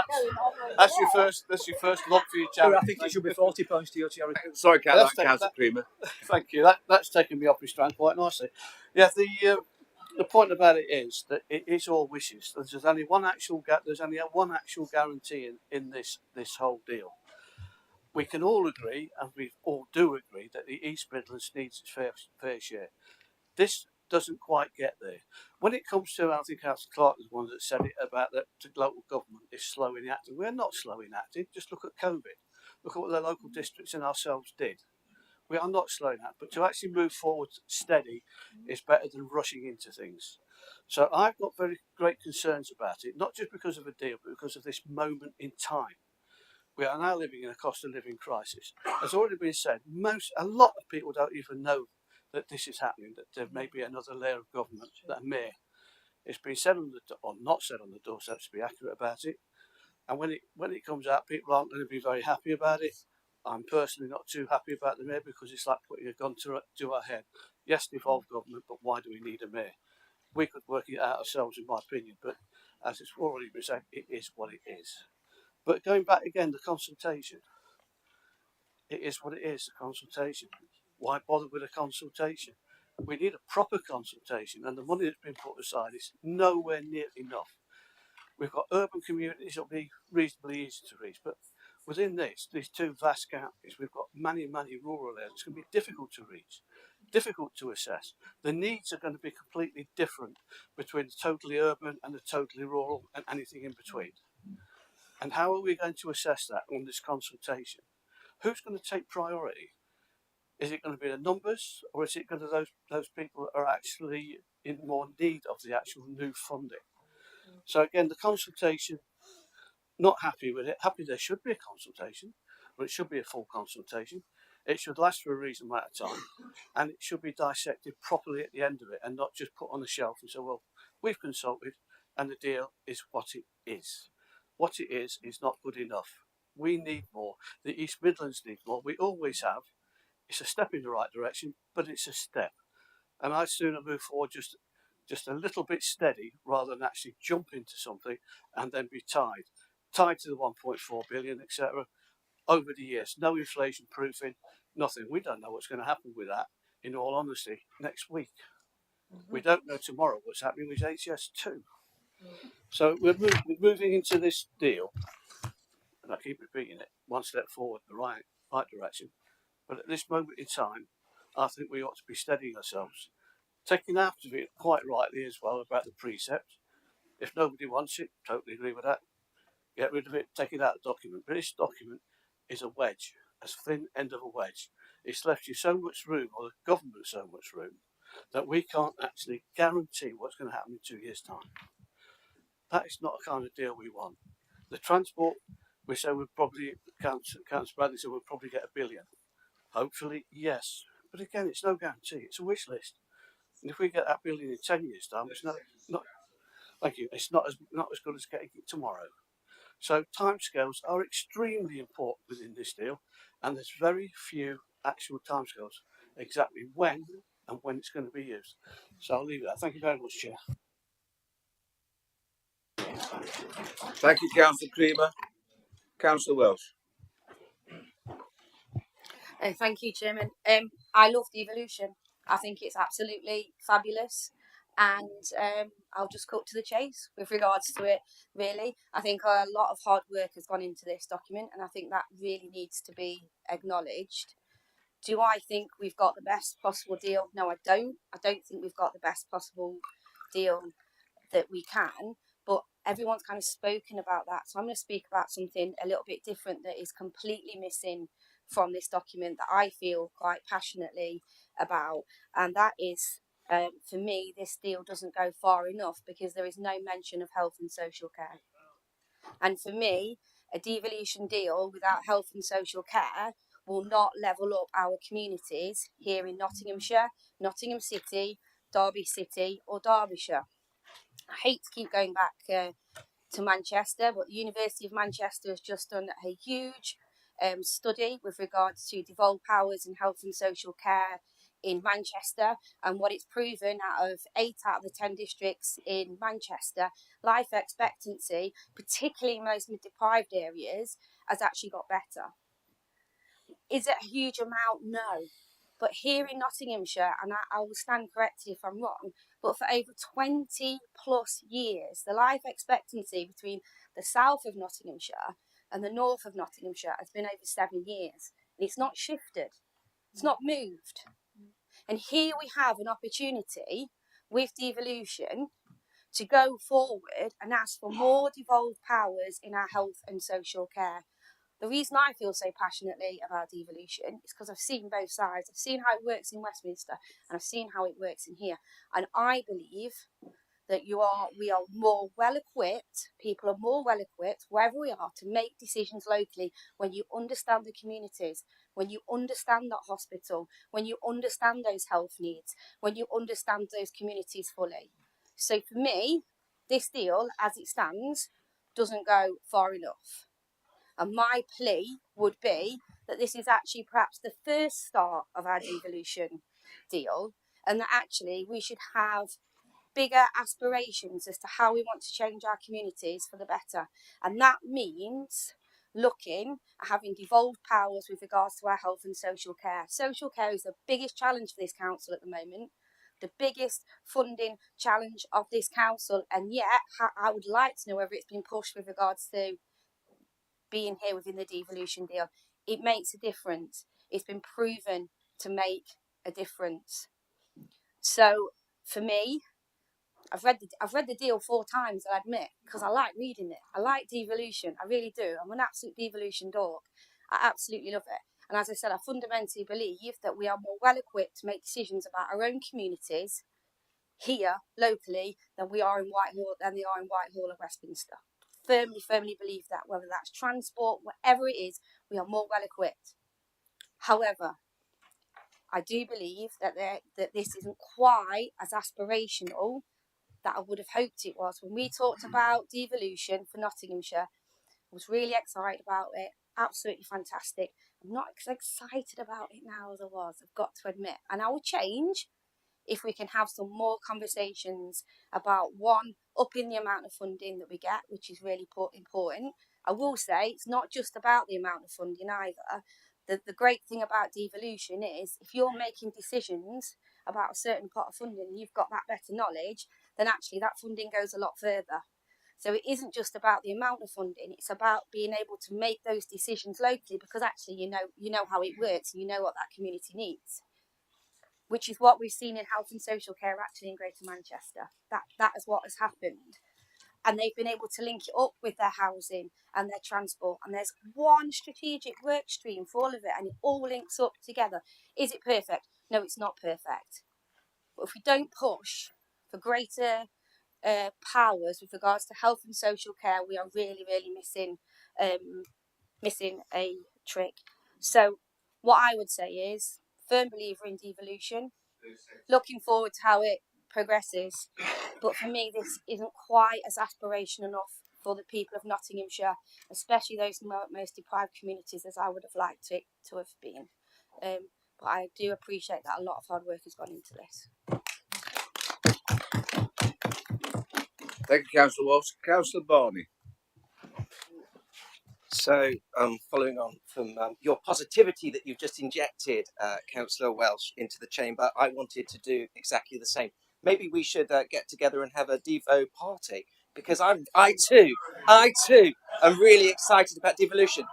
that's your first look for your charity. I think it should be £40 to your charity. Sorry, Councillor Creamer. Thank you. That's taken me off my strand quite nicely. Yeah, the point about it is that it's all wishes. There's only one actual guarantee in this whole deal. We can all agree, and we all do agree, that the East Midlands needs its fair share. This doesn't quite get there. When it comes to, I think Councillor Clark was the one that said it about that the local government is slow in acting. We're not slow in acting. Just look at COVID. Look at what the local districts and ourselves did. We are not slow in that, but to actually move forward steady is better than rushing into things. So I've got very great concerns about it, not just because of a deal, but because of this moment in time. We are now living in a cost of living crisis. As already been said, a lot of people don't even know that this is happening, that there may be another layer of government that may. It's been said or not said on the doorstep, to be accurate about it. And when it comes out, people aren't going to be very happy about it. I'm personally not too happy about the mayor, because it's like putting a gun to our head. Yes, devolved government, but why do we need a mayor? We could work it out ourselves, in my opinion, but as it's already been said, it is what it is. But going back again, the consultation. It is what it is, the consultation. Why bother with a consultation? We need a proper consultation, and the money that's been put aside is nowhere near enough. We've got urban communities that will be reasonably easy to reach, but within these two vast counties, we've got many rural areas. It's going to be difficult to reach, difficult to assess. The needs are going to be completely different between the totally urban and the totally rural and anything in between. And how are we going to assess that on this consultation? Who's going to take priority? Is it going to be the numbers, or is it going to those people that are actually in more need of the actual new funding? So again, the consultation, not happy with it. Happy there should be a consultation, but it should be a full consultation. It should last for a reasonable amount of time, and it should be dissected properly at the end of it, and not just put on the shelf and say, well, we've consulted and the deal is what it is. What it is not good enough. We need more. The East Midlands need more. We always have. It's a step in the right direction, but it's a step. And I'd sooner move forward just a little bit steady rather than actually jump into something and then be tied to the 1.4 billion, etc. over the years. No inflation proofing, nothing. We don't know what's going to happen with that, in all honesty, next week. We don't know tomorrow what's happening with HS2. So we're moving into this deal, and I keep repeating it, one step forward in the right direction. But at this moment in time, I think we ought to be steadying ourselves. Taking after it quite rightly as well about the precept. If nobody wants it, totally agree with that. Get rid of it, take it out of the document. But this document is a wedge, a thin end of a wedge. It's left you so much room, or the government so much room, that we can't actually guarantee what's going to happen in 2 years' time. That is not the kind of deal we want. The transport, we say we'll probably, Councillor Bradley said we'll probably get $1 billion. Hopefully, yes. But again, it's no guarantee. It's a wish list. And if we get that $1 billion in 10 years' time, it's not thank you. It's not as good as getting it tomorrow. So timescales are extremely important within this deal, and there's very few actual timescales exactly when and when it's going to be used. So I'll leave it at that. Thank you very much, Chair. Thank you, Councillor Creamer. Councillor Welsh. Thank you, Chairman. I love devolution. I think it's absolutely fabulous, and I'll just cut to the chase with regards to it. Really, I think a lot of hard work has gone into this document, and I think that really needs to be acknowledged. Do I think we've got the best possible deal? No, I don't. I don't think we've got the best possible deal that we can, but everyone's kind of spoken about that. So I'm going to speak about something a little bit different that is completely missing from this document that I feel quite passionately about, and that is, for me, this deal doesn't go far enough because there is no mention of health and social care. And for me, a devolution deal without health and social care will not level up our communities here in Nottinghamshire, Nottingham City, Derby City or Derbyshire. I hate to keep going back to Manchester, but the University of Manchester has just done a huge study with regards to devolved powers in health and social care in Manchester, and what it's proven out of 8 out of the 10 districts in Manchester, life expectancy, particularly in most deprived areas, has actually got better. Is it a huge amount? No. But here in Nottinghamshire, and I will stand corrected if I'm wrong, but for over 20 plus years, the life expectancy between the south of Nottinghamshire and the north of Nottinghamshire has been over 7 years. And it's not shifted. It's not moved. And here we have an opportunity with devolution to go forward and ask for more devolved powers in our health and social care. The reason I feel so passionately about devolution is because I've seen both sides. I've seen how it works in Westminster and I've seen how it works in here. And I believe that we are more well equipped, people are more well equipped wherever we are to make decisions locally when you understand the communities, when you understand that hospital, when you understand those health needs, when you understand those communities fully. So for me, this deal as it stands doesn't go far enough. And my plea would be that this is actually perhaps the first start of our devolution deal, and that actually we should have bigger aspirations as to how we want to change our communities for the better. And that means looking at having devolved powers with regards to our health and social care. Social care is the biggest challenge for this council at the moment, the biggest funding challenge of this council, and yet I would like to know whether it's been pushed with regards to being here within the devolution deal. It makes a difference. It's been proven to make a difference. So for me, I've read the deal 4 times, I admit, because I like reading it. I like devolution, I really do. I'm an absolute devolution dog. I absolutely love it. And as I said, I fundamentally believe that we are more well equipped to make decisions about our own communities here locally than they are in Whitehall or Westminster. Firmly believe that, whether that's transport, whatever it is, we are more well equipped. However, I do believe that this isn't quite as aspirational that I would have hoped it was. When we talked about devolution for Nottinghamshire, I was really excited about it. Absolutely fantastic. I'm not as excited about it now as I was, I've got to admit. And I will change if we can have some more conversations about, one, upping the amount of funding that we get, which is really important. I will say it's not just about the amount of funding either. The great thing about devolution is if you're making decisions about a certain pot of funding and you've got that better knowledge, then actually that funding goes a lot further. So it isn't just about the amount of funding, it's about being able to make those decisions locally, because actually you know how it works and you know what that community needs. which is what we've seen in health and social care actually in Greater Manchester. That is what has happened. And they've been able to link it up with their housing and their transport. And there's one strategic work stream for all of it, and it all links up together. Is it perfect? No, it's not perfect. But if we don't push for greater powers with regards to health and social care, we are really, really missing a trick. So what I would say is, firm believer in devolution, looking forward to how it progresses. But for me, this isn't quite as aspirational enough for the people of Nottinghamshire, especially those most deprived communities, as I would have liked it to have been. But I do appreciate that a lot of hard work has gone into this. Thank you, Councillor Walsh. Councillor Barney. So, following on from your positivity that you've just injected, Councillor Welsh, into the chamber, I wanted to do exactly the same. Maybe we should get together and have a Devo party, because I too am really excited about devolution.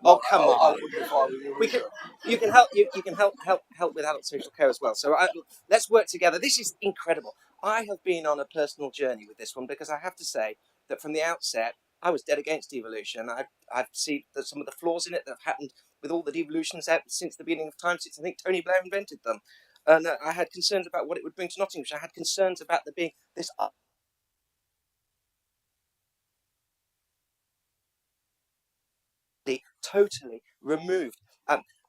Oh, come on! You can help with adult social care as well. So let's work together. This is incredible. I have been on a personal journey with this one, because I have to say that from the outset, I was dead against devolution. I've seen that some of the flaws in it that have happened with all the devolutions since the beginning of time, since I think Tony Blair invented them. And I had concerns about what it would bring to Nottinghamshire. I had concerns about there being this totally removed.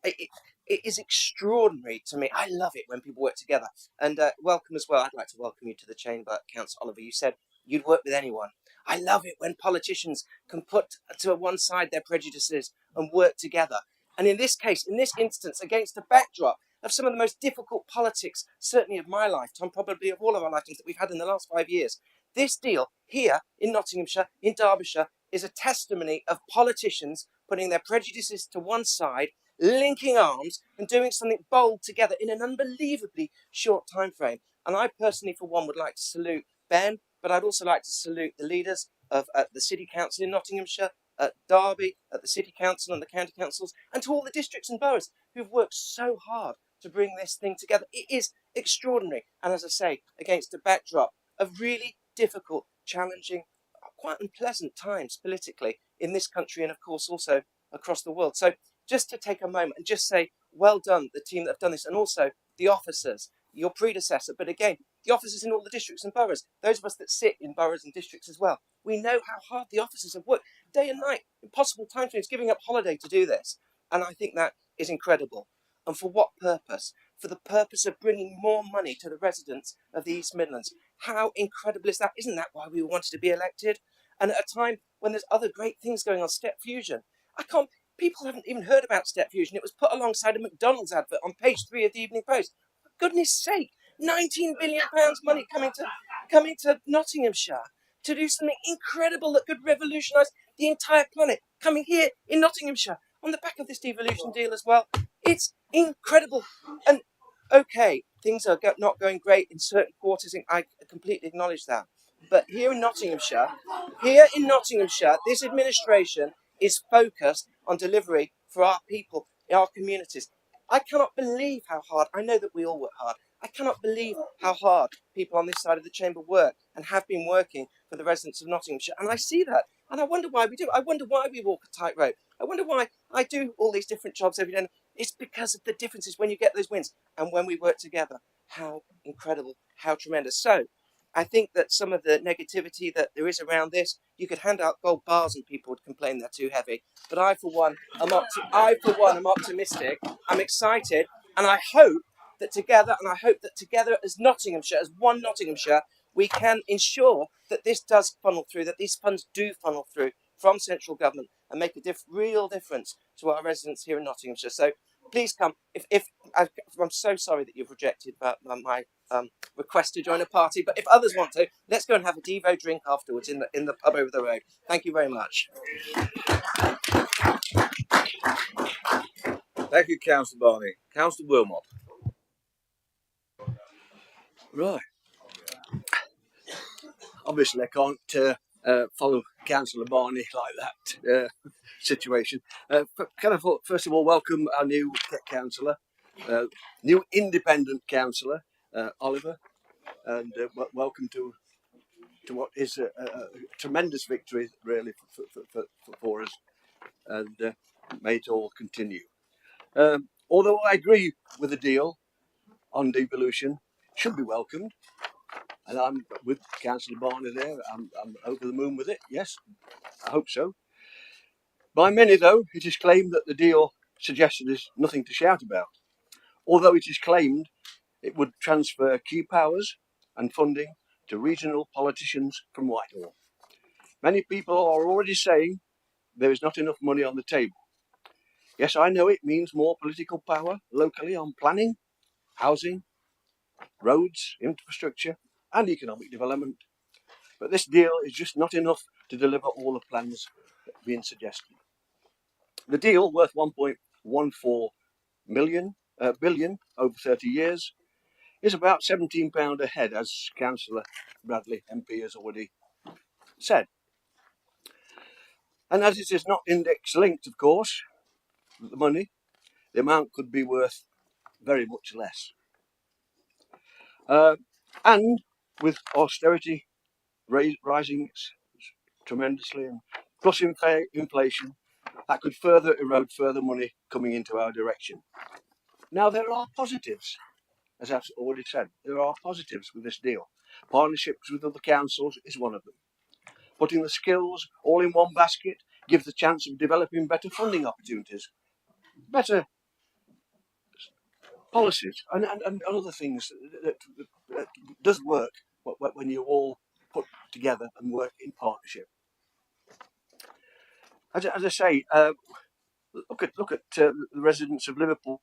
It is extraordinary to me. I love it when people work together. And welcome as well. I'd like to welcome you to the chamber, Councillor Oliver. You said you'd work with anyone. I love it when politicians can put to one side their prejudices and work together. And in this case, in this instance, against the backdrop of some of the most difficult politics, certainly of my lifetime, probably of all of our lifetimes that we've had in the last 5 years, this deal here in Nottinghamshire, in Derbyshire, is a testimony of politicians putting their prejudices to one side, linking arms and doing something bold together in an unbelievably short time frame. And I personally, for one, would like to salute Ben, but I'd also like to salute the leaders of the City Council in Nottinghamshire, at Derby, at the City Council and the County Councils, and to all the districts and boroughs who've worked so hard to bring this thing together. It is extraordinary. And as I say, against a backdrop of really difficult, challenging, quite unpleasant times politically in this country and, of course, also across the world. So just to take a moment and just say, well done, the team that have done this, and also the officers, your predecessor, but again, the officers in all the districts and boroughs, those of us that sit in boroughs and districts as well. We know how hard the officers have worked day and night, impossible time frames, giving up holiday to do this. And I think that is incredible. And for what purpose? For the purpose of bringing more money to the residents of the East Midlands. How incredible is that? Isn't that why we wanted to be elected? And at a time when there's other great things going on, Step Fusion. People haven't even heard about Step Fusion. It was put alongside a McDonald's advert on page 3 of the Evening Post. For goodness sake, £19 billion money coming to Nottinghamshire to do something incredible that could revolutionise the entire planet, coming here in Nottinghamshire on the back of this devolution deal as well. It's incredible. And okay, things are not going great in certain quarters. I completely acknowledge that. But here in Nottinghamshire, this administration is focused on delivery for our people, our communities. I cannot believe how hard, I know that we all work hard, I cannot believe how hard people on this side of the chamber work and have been working for the residents of Nottinghamshire. And I see that. And I wonder why we do. I wonder why we walk a tightrope. I wonder why I do all these different jobs every day. It's because of the differences when you get those wins and when we work together. How incredible, how tremendous. So I think that some of the negativity that there is around this, you could hand out gold bars and people would complain they're too heavy. But I, for one, am optimistic. I'm excited, and I hope that together, as Nottinghamshire, as one Nottinghamshire, we can ensure that this does funnel through, that these funds do funnel through from central government and make a real difference to our residents here in Nottinghamshire. So please come. I'm so sorry that you've rejected my request to join a party, but if others want to, let's go and have a Devo drink afterwards in the pub over the road. Thank you very much. Thank you, Councillor Barney. Councillor Wilmot. Right. Obviously, I can't follow Councillor Barney like that situation. Can I first of all welcome our new councillor, new independent councillor, Oliver, and welcome to what is a tremendous victory, really, for us, and may it all continue. Although I agree with the deal on devolution, should be welcomed, and I'm with Councillor Barney there. I'm over the moon with it. Yes, I hope so. By many, though, it is claimed that the deal suggested is nothing to shout about, although it is claimed it would transfer key powers and funding to regional politicians from Whitehall. Many people are already saying there is not enough money on the table. Yes, I know it means more political power locally on planning, housing, roads, infrastructure and economic development. But this deal is just not enough to deliver all the plans being suggested. The deal, worth 1.14 billion over 30 years, is about £17 a head, as Councillor Bradley MP has already said. And as it is not index linked, of course, the money, the amount could be worth very much less. And with austerity rising tremendously, and plus inflation, that could further erode further money coming into our direction. Now, there are positives, as I've already said. There are positives with this deal. Partnerships with other councils is one of them. Putting the skills all in one basket gives the chance of developing better funding opportunities, better policies, and other things that does work when you all put together and work in partnership. As I say, look at the residents of Liverpool.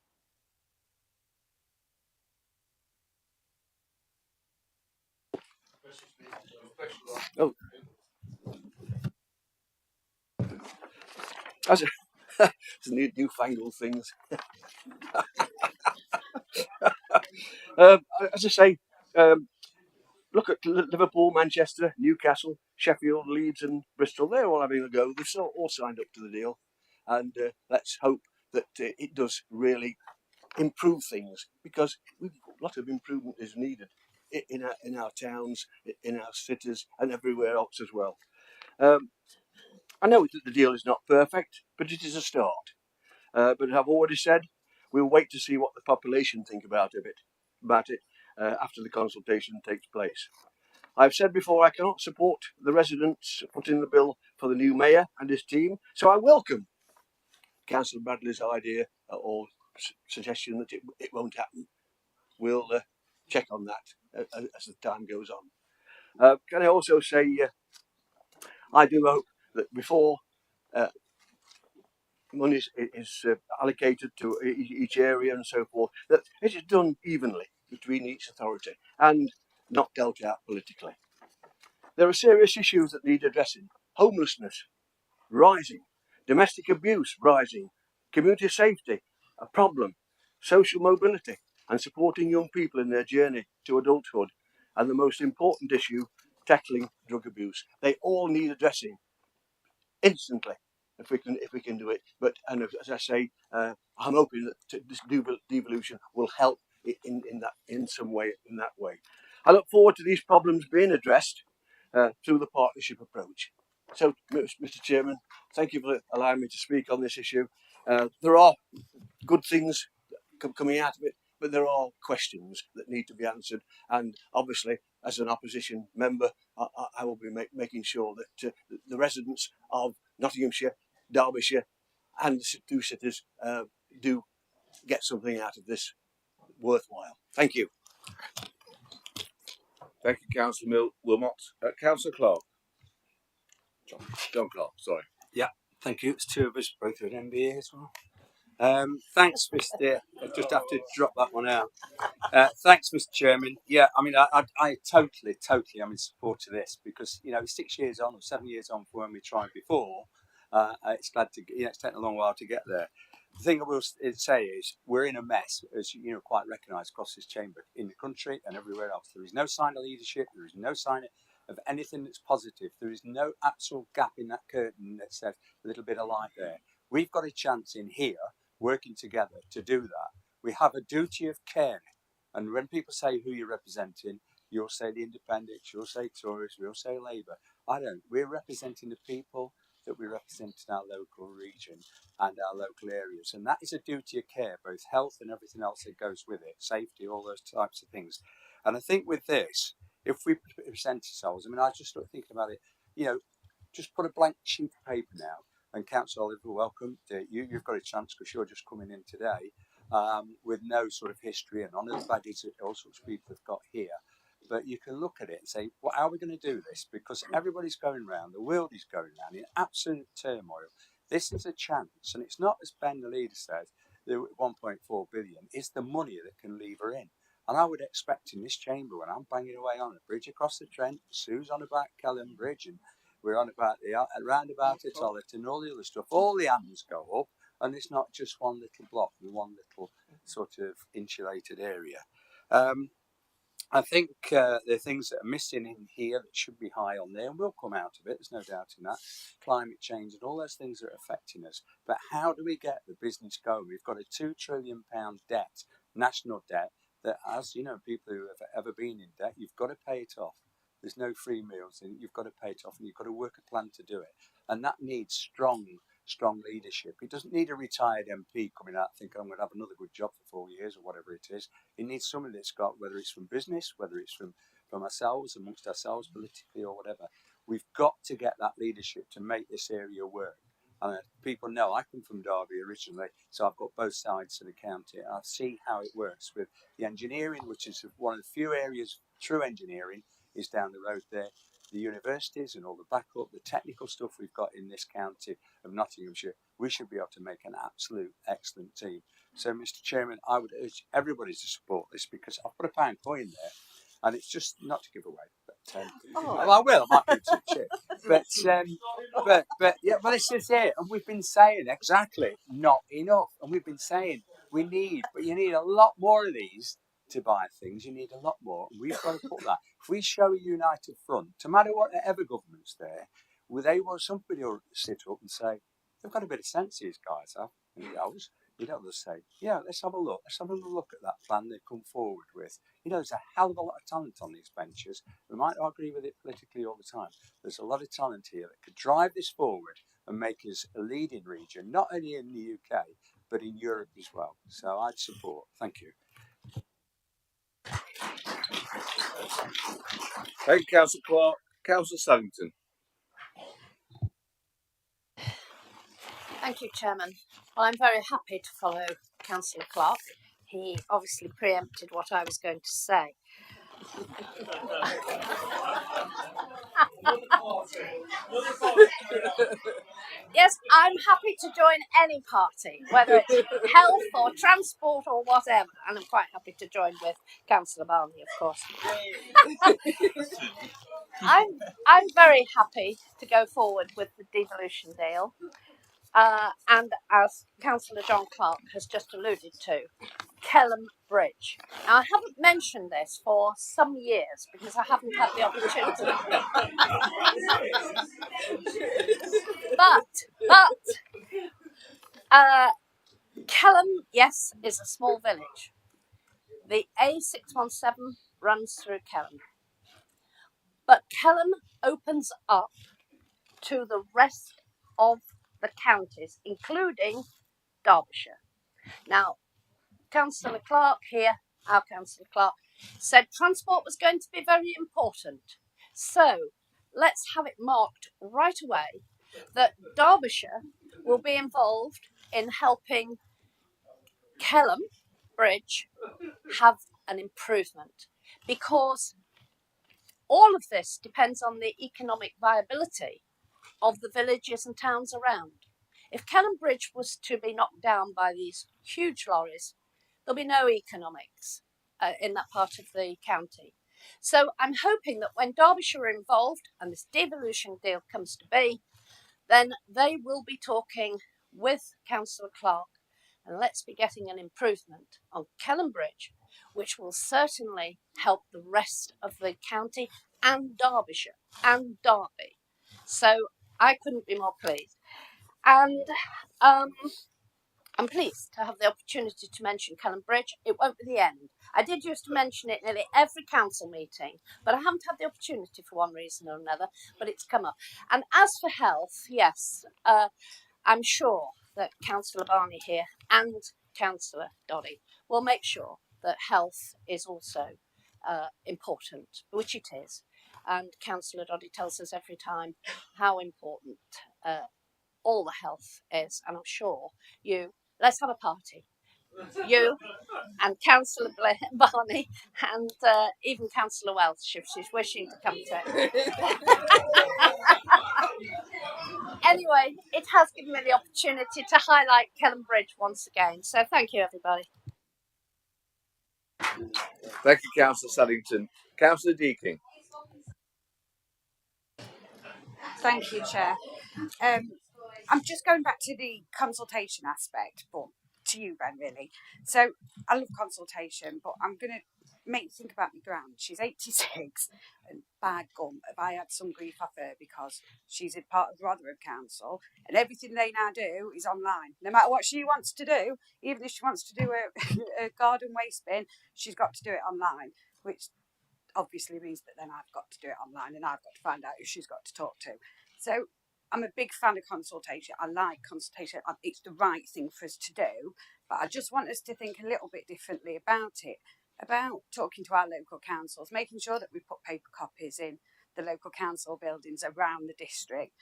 Oh, as newfangled things. As I say, look at Liverpool, Manchester, Newcastle, Sheffield, Leeds, and Bristol. They're all having a go. They've all signed up to the deal, and let's hope that it does really improve things, because a lot of improvement is needed in our towns, in our cities, and everywhere else as well. I know that the deal is not perfect, but it is a start. But I've already said we'll wait to see what the population think about it after the consultation takes place. I've said before I cannot support the residents putting the bill for the new mayor and his team, so I welcome Councillor Bradley's idea or suggestion that it won't happen. We'll check on that as the time goes on. Can I also say I do hope that before money is allocated to each area and so forth, that it is done evenly between each authority and not dealt out politically. There are serious issues that need addressing. Homelessness rising, domestic abuse rising, community safety a problem, social mobility and supporting young people in their journey to adulthood, and the most important issue, tackling drug abuse. They all need addressing instantly if we can do it. But as I say, I'm hoping that this devolution will help in some way in that way. I look forward to these problems being addressed through the partnership approach. So, Mr. Chairman, thank you for allowing me to speak on this issue. There are good things coming out of it, but there are questions that need to be answered. And obviously, as an opposition member, I will be making sure that the residents of Nottinghamshire, Derbyshire, and the two cities do get something out of this worthwhile. Thank you. Thank you, Councillor Wilmot. Councillor Clark. John Clark, sorry. Yeah, thank you. It's two of us, both with MBA as well. Thanks, Mr. I just have to drop that one out. Thanks, Mr. Chairman. Yeah, I mean, I totally am in support of this, because, you know, 6 years on or 7 years on from when we tried before, it's glad to, you know, it's taken a long while to get there. The thing I will say is we're in a mess, as you know, quite recognised across this chamber, in the country and everywhere else. There is no sign of leadership. There is no sign of anything that's positive. There is no actual gap in that curtain that says a little bit of light there. We've got a chance in here, working together, to do that. We have a duty of care. And when people say who you're representing, you'll say the Independents, you'll say Tories, you'll say Labour. I don't. We're representing the people that we represent in our local region and our local areas. And that is a duty of care, both health and everything else that goes with it, safety, all those types of things. And I think with this, if we present ourselves, I mean, I just started thinking about it, you know, just put a blank sheet of paper now, and Councillor Oliver, welcome. You've got a chance because you're just coming in today with no sort of history and none of the badges that all sorts of people have got here. But you can look at it and say, well, how are we going to do this? Because everybody's going round, the world is going round in absolute turmoil. This is a chance, and it's not, as Ben the leader said, the 1.4 billion, it's the money that can lever in. And I would expect in this chamber, when I'm banging away on a bridge across the Trent, Sue's on about Kelham Bridge, and we're on about the roundabout at Ollet and all the other stuff, all the hands go up, and it's not just one little block and one little sort of insulated area. I think there are things that are missing in here that should be high on there, and we'll come out of it, there's no doubt in that. Climate change and all those things are affecting us. But how do we get the business going? We've got a £2 trillion debt, national debt, that, as you know, people who have ever been in debt, you've got to pay it off. There's no free meals, and you've got to pay it off, and you've got to work a plan to do it. And that needs strong leadership. It doesn't need a retired MP coming out thinking I'm going to have another good job for 4 years or whatever it is. It needs somebody that's got, whether it's from business, whether it's from ourselves, amongst ourselves politically or whatever. We've got to get that leadership to make this area work. And people know I come from Derby originally, so I've got both sides of the county. I see how it works with the engineering, which is one of the few areas, true engineering, is down the road there. The universities and all the backup, the technical stuff we've got in this county of Nottinghamshire, we should be able to make an absolute excellent team. So, Mr. Chairman, I would urge everybody to support this because I've put a pound coin there, and it's just not to give away. But well, I will. I might give it to the chick. But yeah, but this is it. And we've been saying exactly not enough, and we've been saying we need, but you need a lot more of these. To buy things, you need a lot more. We've got to put that. If we show a united front, no matter whatever government's there, they want somebody will sit up and say, they've got a bit of sense, these guys have. And he goes, you don't just say, yeah, let's have a look. Let's have a look at that plan they've come forward with. You know, there's a hell of a lot of talent on these benches. We might not agree with it politically all the time. There's a lot of talent here that could drive this forward and make us a leading region, not only in the UK, but in Europe as well. So I'd support. Thank you. Thank you, Councillor Clark. Councillor Savington. Thank you, Chairman. Well, I'm very happy to follow Councillor Clark. He obviously preempted what I was going to say. Yes, I'm happy to join any party, whether it's health or transport or whatever, and I'm quite happy to join with Councillor Barney, of course. I'm very happy to go forward with the devolution deal, and as Councillor John Clark has just alluded to, Kelham Bridge. Now, I haven't mentioned this for some years because I haven't had the opportunity. Kelham, yes, is a small village. The A617 runs through Kelham. But Kelham opens up to the rest of the counties, including Derbyshire. Now, Councillor Clark here, our Councillor Clark, said transport was going to be very important. So let's have it marked right away that Derbyshire will be involved in helping Kelham Bridge have an improvement, because all of this depends on the economic viability of the villages and towns around. If Kelham Bridge was to be knocked down by these huge lorries, there'll be no economics in that part of the county. So I'm hoping that when Derbyshire are involved and this devolution deal comes to be, then they will be talking with Councillor Clark, and let's be getting an improvement on Kelham Bridge, which will certainly help the rest of the county and Derbyshire and Derby. So I couldn't be more pleased. And I'm pleased to have the opportunity to mention Kelham Bridge. It won't be the end. I did used to mention it nearly every council meeting, but I haven't had the opportunity for one reason or another, but it's come up. And as for health, yes, I'm sure that Councillor Barney here and Councillor Doddy will make sure that health is also important, which it is. And Councillor Doddy tells us every time how important all the health is, and I'm sure let's have a party. You and Councillor Barney and even Councillor Welsh if she's wishing to come to. Anyway, it has given me the opportunity to highlight Kelham Bridge once again. So thank you, everybody. Thank you, Councillor Saddington. Councillor Deakin. Thank you, Chair. I'm just going back to the consultation aspect, but to you, Ben, really. So I love consultation, but I'm going to make you think about my gran. She's 86, and bad gum, have I had some grief off her because she's a part of Rotherham Council, and everything they now do is online. No matter what she wants to do, even if she wants to do a garden waste bin, she's got to do it online, which obviously means that then I've got to do it online and I've got to find out who she's got to talk to. So I'm a big fan of consultation. I like consultation. It's the right thing for us to do, but I just want us to think a little bit differently about it, about talking to our local councils, making sure that we put paper copies in the local council buildings around the district,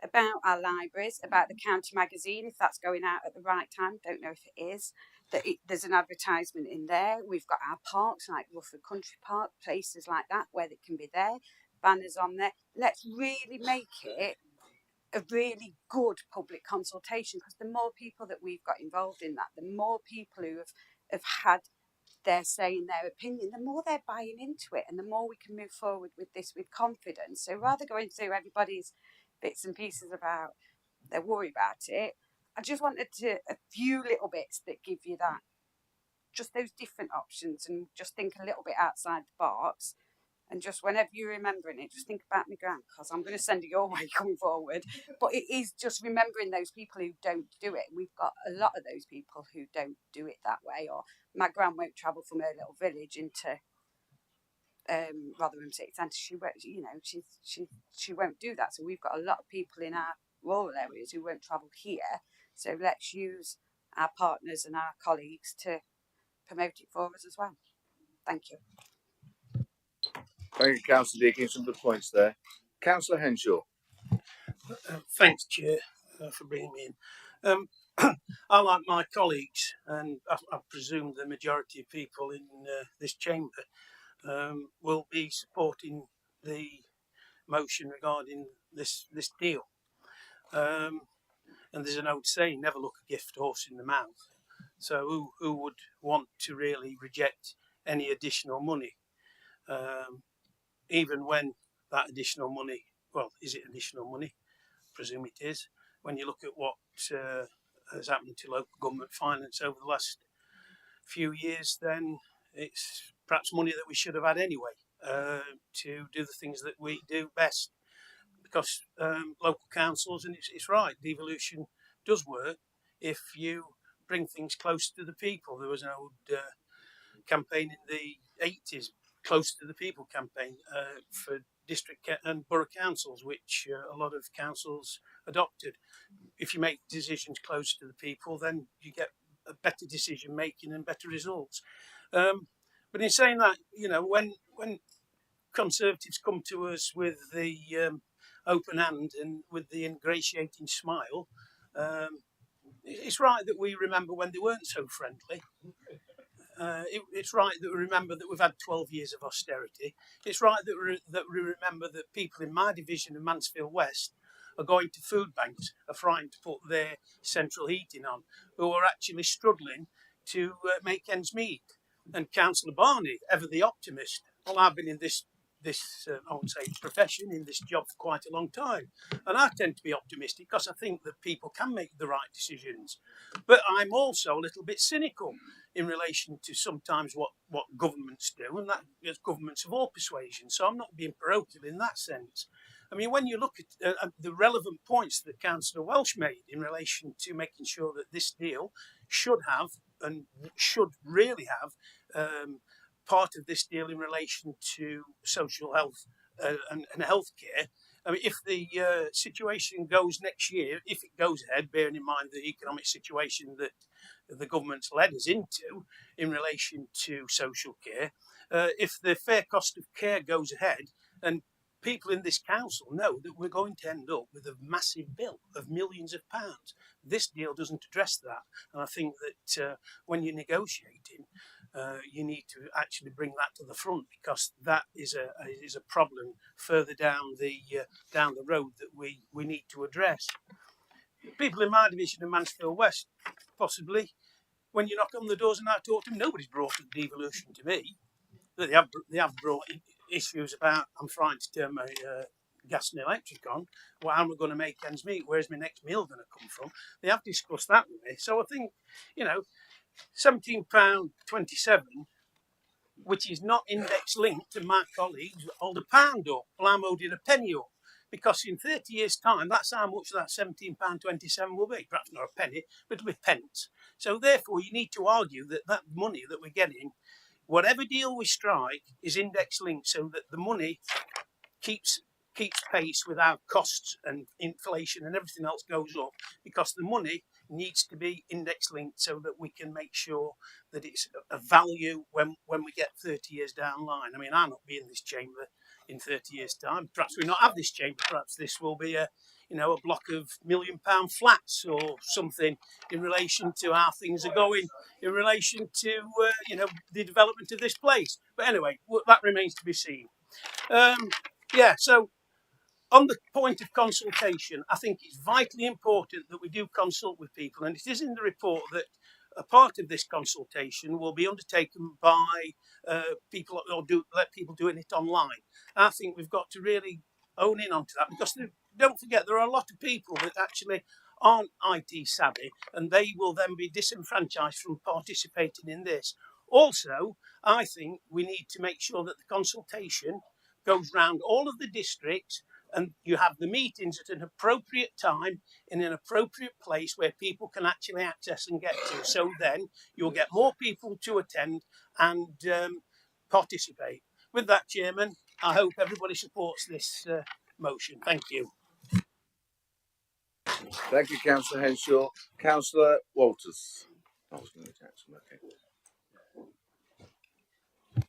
about our libraries, about the county magazine, if that's going out at the right time, don't know if it is, there's an advertisement in there. We've got our parks like Rufford Country Park, places like that where they can be there, banners on there. Let's really make it a really good public consultation, because the more people that we've got involved in that, the more people who have had their say in their opinion, the more they're buying into it, and the more we can move forward with this with confidence. So rather going through everybody's bits and pieces about their worry about it, I just wanted a few little bits that give you that, just those different options, and just think a little bit outside the box. And just whenever you're remembering it, just think about my gran, because I'm going to send it your way coming forward. But it is just remembering those people who don't do it. We've got a lot of those people who don't do it that way. Or my gran won't travel from her little village into Rotherham City Centre. She won't, she won't do that. So we've got a lot of people in our rural areas who won't travel here. So let's use our partners and our colleagues to promote it for us as well. Thank you. Thank you, Councillor Deakin. Some good points there. Councillor Henshaw. Thanks, Chair, for bringing me in. I, like my colleagues, and I presume the majority of people in this chamber, will be supporting the motion regarding this deal. And there's an old saying, never look a gift horse in the mouth. So who would want to really reject any additional money? Even when that additional money, well, is it additional money? I presume it is. When you look at what has happened to local government finance over the last few years, then it's perhaps money that we should have had anyway to do the things that we do best. Because local councils, and it's right, devolution does work if you bring things close to the people. There was an old campaign in the 80s, Close to the People campaign for district and borough councils, which a lot of councils adopted. If you make decisions close to the people, then you get a better decision making and better results. But in saying that, when Conservatives come to us with the open hand and with the ingratiating smile, it's right that we remember when they weren't so friendly. It's right that we remember that we've had 12 years of austerity. It's right that we remember that people in my division of Mansfield West are going to food banks, are frightened to put their central heating on, who are actually struggling to make ends meet. And Councillor Barney, ever the optimist, well, I've been in this I won't say profession, in this job for quite a long time, and I tend to be optimistic because I think that people can make the right decisions. But I'm also a little bit cynical in relation to sometimes what governments do, and that is governments of all persuasions. So I'm not being parochial in that sense. I mean, when you look at the relevant points that Councillor Welsh made in relation to making sure that this deal should have and should really have part of this deal in relation to social health and healthcare. I mean, if the situation goes next year, if it goes ahead, bearing in mind the economic situation that the government's led us into in relation to social care, if the fair cost of care goes ahead, and people in this council know that we're going to end up with a massive bill of millions of pounds. This deal doesn't address that, and I think that when you're negotiating, you need to actually bring that to the front, because that is a problem further down the road that we need to address. People in my division of Mansfield West, possibly, when you knock on the doors and I talk to them, nobody's brought up devolution to me. They have brought issues about, I'm frightened to turn my gas and electric on. Well, how am I going to make ends meet? Where's my next meal going to come from? They have discussed that with me. So I think, £17.27, which is not index linked to my colleagues, hold a pound up. Well, I'm holding a penny up. Because in 30 years' time, that's how much that £17.27 will be. Perhaps not a penny, but it'll be pence. So therefore, you need to argue that that money that we're getting, whatever deal we strike, is index linked, so that the money keeps pace with our costs and inflation and everything else goes up, because the money needs to be index linked so that we can make sure that it's a value when we get 30 years down the line. I mean, I'll not be in this chamber in 30 years' time. Perhaps we not have this chamber. Perhaps this will be a block of £1 million flats or something in relation to how things are going, in relation to the development of this place. But anyway, that remains to be seen. So on the point of consultation, I think it's vitally important that we do consult with people, and it is in the report that a part of this consultation will be undertaken by people, or let people doing it online. I think we've got to really own in onto that, because don't forget, there are a lot of people that actually aren't IT savvy, and they will then be disenfranchised from participating in this. Also, I think we need to make sure that the consultation goes round all of the districts, and you have the meetings at an appropriate time in an appropriate place where people can actually access and get to. So then you'll get more people to attend and participate. With that, Chairman, I hope everybody supports this motion. Thank you. Thank you, Councillor Henshaw. Councillor Walters. I was going to Councillor. Okay.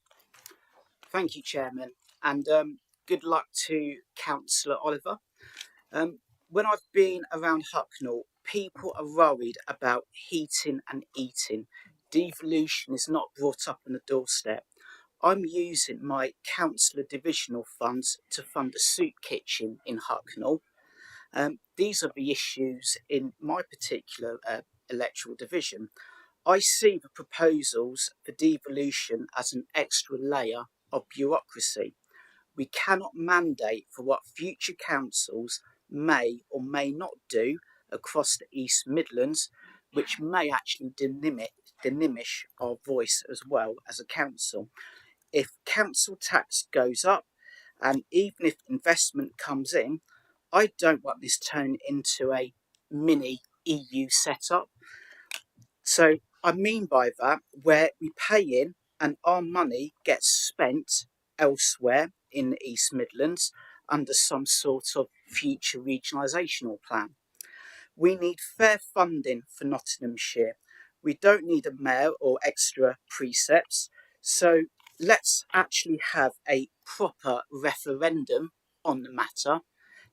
Thank you, Chairman, and good luck to Councillor Oliver. When I've been around Hucknall, people are worried about heating and eating. Devolution is not brought up on the doorstep. I'm using my councillor divisional funds to fund a soup kitchen in Hucknall. These are the issues in my particular electoral division. I see the proposals for devolution as an extra layer of bureaucracy. We cannot mandate for what future councils may or may not do across the East Midlands, which may actually diminish our voice as well as a council. If council tax goes up, and even if investment comes in, I don't want this turned into a mini EU setup. So I mean by that, where we pay in and our money gets spent elsewhere in the East Midlands under some sort of future regionalisational plan. We need fair funding for Nottinghamshire. We don't need a mayor or extra precepts. So let's actually have a proper referendum on the matter.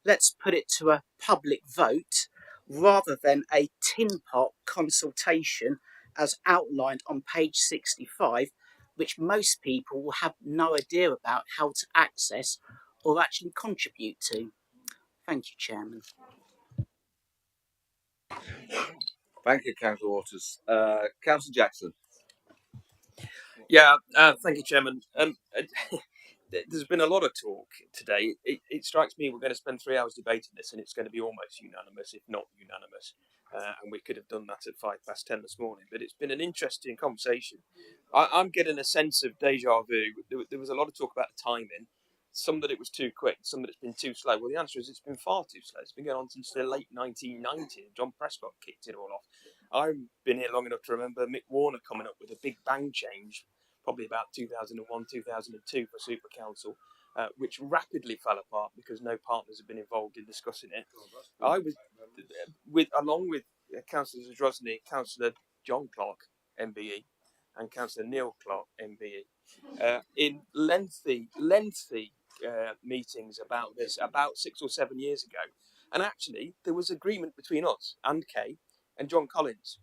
Let's put it to a public vote rather than a tin pot consultation as outlined on page 65, which most people will have no idea about how to access or actually contribute to. Thank you, Chairman. Thank you, Councillor Waters. Councillor Jackson. Yeah, thank you, Chairman. There's been a lot of talk today. It strikes me we're going to spend 3 hours debating this, and it's going to be almost unanimous, if not unanimous. And we could have done that at 10:05 this morning. But it's been an interesting conversation. I'm getting a sense of deja vu. There was a lot of talk about the timing. Some that it was too quick, some that it's been too slow. Well, the answer is it's been far too slow. It's been going on since the late 1990s. John Prescott kicked it all off. I've been here long enough to remember Mick Warner coming up with a big bang change, probably about 2001, 2002 for Super Council, which rapidly fell apart because no partners had been involved in discussing it. I was, along with Councillor Zadrozny, Councillor John Clark, MBE, and Councillor Neil Clark, MBE, in lengthy meetings about this about 6 or 7 years ago. And actually, there was agreement between us and Kay and John Collins.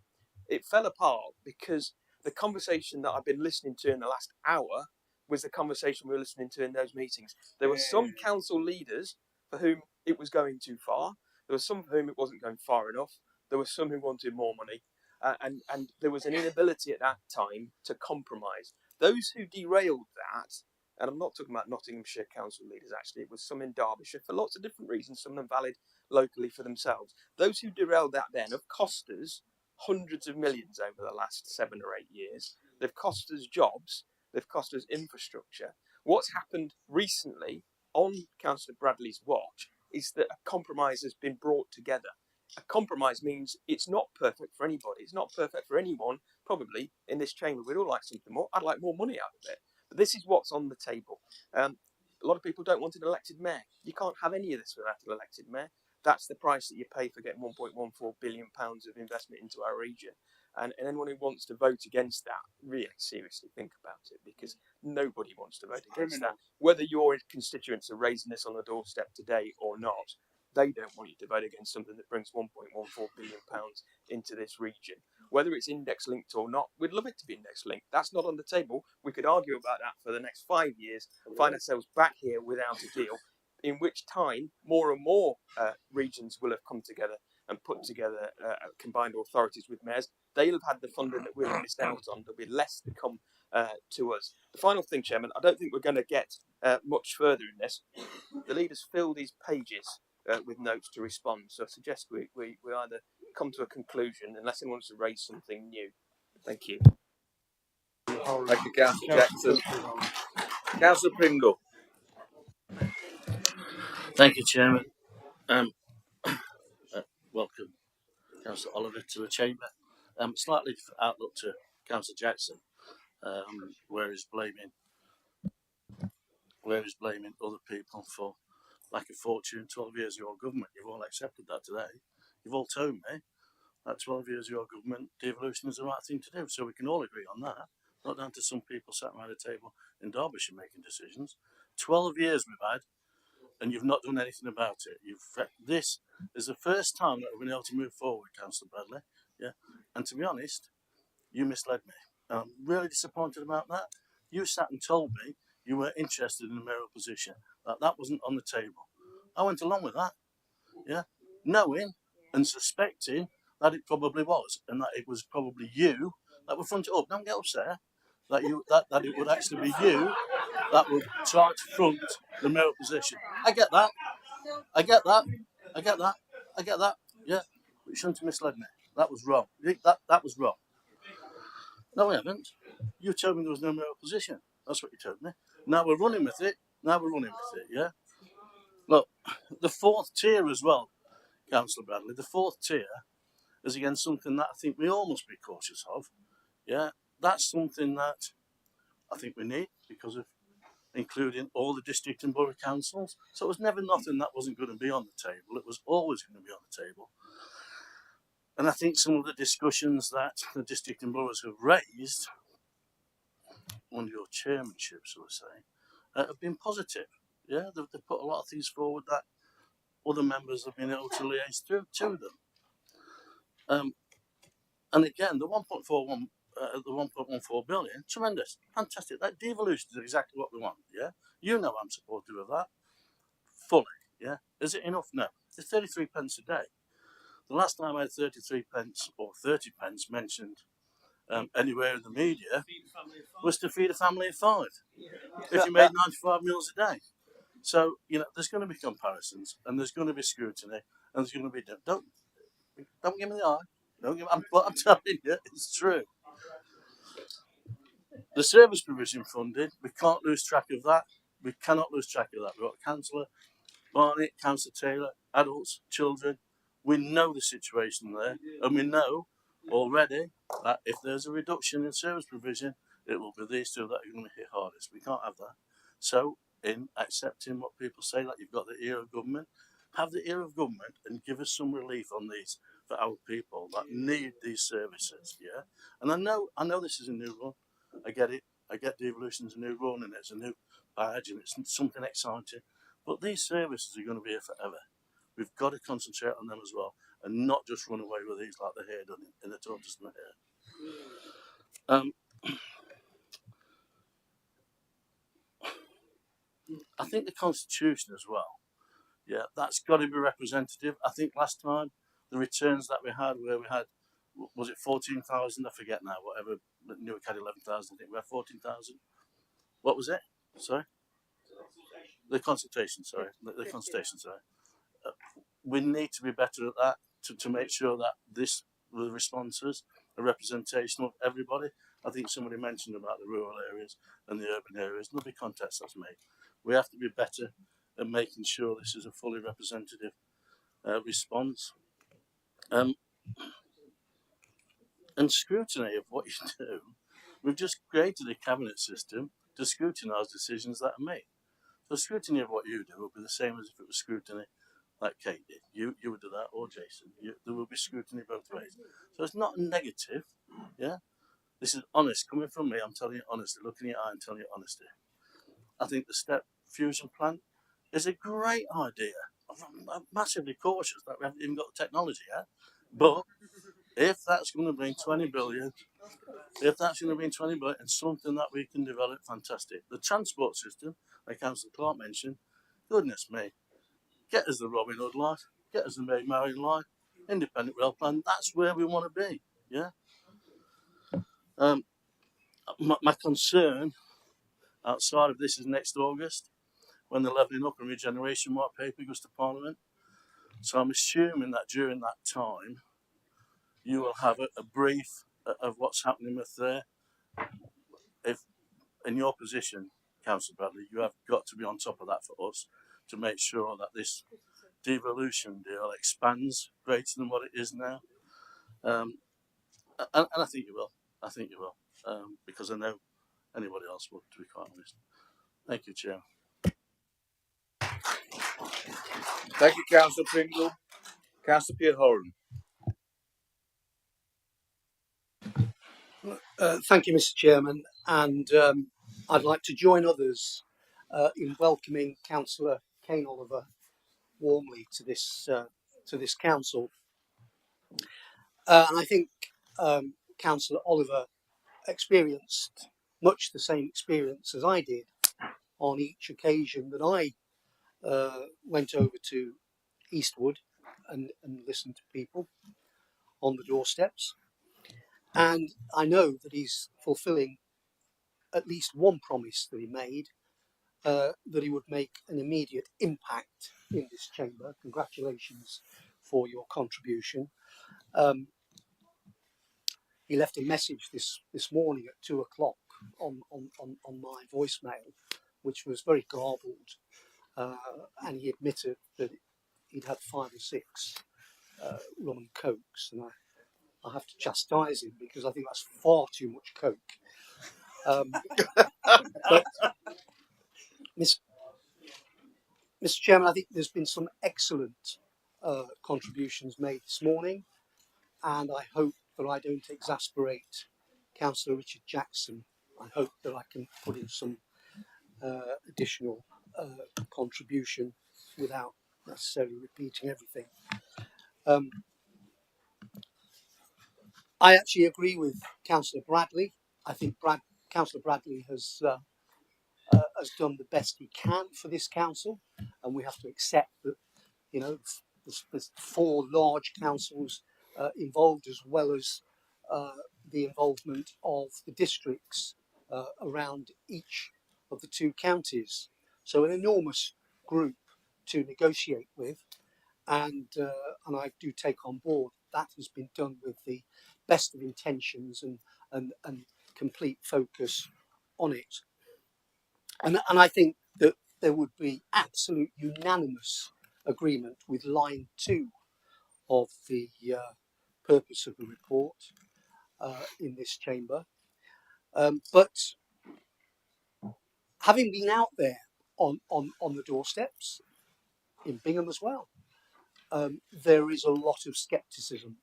It fell apart because the conversation that I've been listening to in the last hour was the conversation we were listening to in those meetings. There were some council leaders for whom it was going too far. There were some for whom it wasn't going far enough. There were some who wanted more money. And there was an inability at that time to compromise. Those who derailed that, and I'm not talking about Nottinghamshire council leaders actually, it was some in Derbyshire for lots of different reasons, some of them valid locally for themselves. Those who derailed that then have cost us hundreds of millions over the last 7 or 8 years. They've cost us jobs, they've cost us infrastructure. What's happened recently on Councillor Bradley's watch is that a compromise has been brought together. A compromise means it's not perfect for anybody. It's not perfect for anyone, probably, in this chamber. We'd all like something more. I'd like more money out of it. But this is what's on the table. A lot of people don't want an elected mayor. You can't have any of this without an elected mayor. That's the price that you pay for getting £1.14 billion of investment into our region. And anyone who wants to vote against that, really seriously think about it, because nobody wants to vote against that. Whether your constituents are raising this on the doorstep today or not, they don't want you to vote against something that brings £1.14 billion into this region. Whether it's index linked or not, we'd love it to be index linked. That's not on the table. We could argue about that for the next 5 years, find ourselves back here without a deal, in which time more and more regions will have come together and put together combined authorities with mayors. They'll have had the funding that we've missed out on. There'll be less to come to us. The final thing, Chairman, I don't think we're going to get much further in this. The leaders fill these pages with notes to respond. So I suggest we either come to a conclusion, unless anyone wants to raise something new. Thank you. Thank you, Councillor Jackson. Councillor Pringle. Thank you, Chairman. Welcome, Councillor Oliver, to the chamber. Slightly outlook to Councillor Jackson, where he's blaming other people for lack of fortune. 12 years of your government, you've all accepted that today. You've all told me that 12 years of your government, devolution is the right thing to do. So we can all agree on that. Not down to some people sat around a table in Derbyshire making decisions. 12 years we've had, and you've not done anything about it. This is the first time that we've been able to move forward, Councillor Bradley. Yeah, and to be honest, you misled me. And I'm really disappointed about that. You sat and told me you were interested in a mayoral position, that wasn't on the table. I went along with that, yeah, knowing and suspecting that it probably was, and that it was probably you that would front it up. Don't get upset that it would actually be you that would try to front the mayoral position. I get that. Yeah, but you shouldn't have misled me. That was wrong. That was wrong. No, we haven't. You told me there was no mayoral position. That's what you told me. Now we're running with it. Yeah. Look, the fourth tier as well, Councillor Bradley. The fourth tier is again something that I think we all must be cautious of. Yeah, that's something that I think we need because of including all the district and borough councils. So it was never nothing that wasn't going to be on the table. It was always going to be on the table. And I think some of the discussions that the district and boroughs have raised under your chairmanship, so to say, have been positive. Yeah, they've put a lot of things forward that other members have been able to liaise through to them. And again, the 1.14 billion, tremendous, fantastic. That devolution is exactly what we want. Yeah, you know I'm supportive of that fully. Yeah, is it enough? No. It's 33 pence a day. The last time I had 33 pence or 30 pence mentioned anywhere in the media was to feed a family of 5 if you made 95 meals a day. So, you know, there's going to be comparisons and there's going to be scrutiny and there's going to be... Don't give me the eye. I'm telling you, it's true. The service provision funding, we can't lose track of that. We cannot lose track of that. We've got Councillor Barnett, Councillor Taylor, adults, children. We know the situation there and we know already that if there's a reduction in service provision, it will be these two that are going to be hit hardest. We can't have that. So, in accepting what people say, that you've got the ear of government, have the ear of government and give us some relief on these for our people that need these services. Yeah, and I know this is a new run. I get it. I get devolution's a new run and it's a new badge and it's something exciting. But these services are going to be here forever. We've got to concentrate on them as well and not just run away with these like the hair done in the tortoise and the hair. I think the Constitution as well. Yeah, that's got to be representative. I think last time the returns that we had, where we had, was it 14,000? I forget now. Whatever. Newark had 11,000. I think we had 14,000. What was it? Sorry. The consultation. Sorry. The consultation. Sorry. We need to be better at that to make sure that the responses are representation of everybody. I think somebody mentioned about the rural areas and the urban areas. Lovely context that's made. We have to be better at making sure this is a fully representative response. And scrutiny of what you do. We've just created a cabinet system to scrutinise decisions that are made. So scrutiny of what you do will be the same as if it was scrutiny like Kate did. You would do that, or Jason. There will be scrutiny both ways. So it's not negative. Yeah, this is honest coming from me. I'm telling you honestly, looking in your eye and telling you honestly. I think the step fusion plant is a great idea. I'm massively cautious that we haven't even got the technology yet. But if that's going to bring 20 billion, and something that we can develop, fantastic. The transport system, like Councillor Clark mentioned, goodness me, get us the Robin Hood line, get us the Maid Marian line, independent rail plan. That's where we want to be. Yeah. My concern outside of this is next August, when the Levelling Up and Regeneration White Paper goes to Parliament. So I'm assuming that during that time, you will have a brief of what's happening with there. If in your position, Councillor Bradley, you have got to be on top of that for us to make sure that this devolution deal expands greater than what it is now. And I think you will. I think you will. Because I know anybody else would, to be quite honest. Thank you, Chair. Thank you, Councillor Pringle. Councillor Pierre Horan. Thank you, Mr. Chairman, and I'd like to join others in welcoming Councillor Kane Oliver warmly to this council. And I think Councillor Oliver experienced much the same experience as I did on each occasion that I went over to Eastwood and listened to people on the doorsteps. And I know that he's fulfilling at least one promise that he made, that he would make an immediate impact in this chamber. Congratulations for your contribution. He left a message this morning at 2 o'clock on my voicemail, which was very garbled, and he admitted that he'd had 5 or 6 rum and cokes, and I have to chastise him because I think that's far too much coke. But Mr. Chairman, I think there's been some excellent contributions made this morning, and I hope that I don't exasperate Councillor Richard Jackson. I hope that I can put in some additional contribution without necessarily repeating everything. I actually agree with Councillor Bradley. I think Councillor Bradley has done the best he can for this council, and we have to accept that, you know, there's 4 large councils involved, as well as the involvement of the districts around each of the 2 counties. So an enormous group to negotiate with, and I do take on board that has been done with the best of intentions and complete focus on it. And I think that there would be absolute unanimous agreement with line 2 of the purpose of the report in this chamber. But having been out there on the doorsteps in Bingham as well, there is a lot of scepticism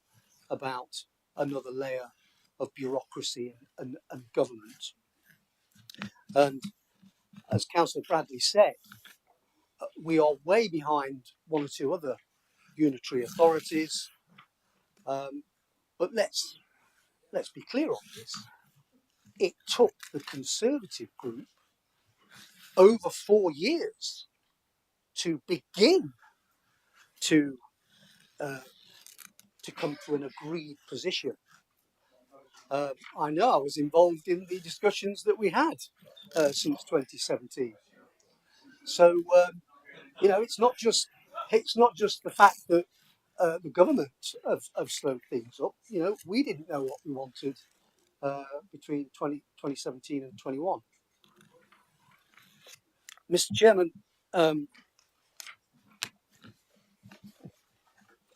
about another layer of bureaucracy and government. And as Councillor Bradley said, we are way behind one or two other unitary authorities. But let's be clear on this. It took the Conservative group over 4 years to begin to come to an agreed position. I know I was involved in the discussions that we had since 2017. So you know, it's not just the fact that the government have slowed things up. You know, we didn't know what we wanted between 2017 and 21. Mr. Chairman,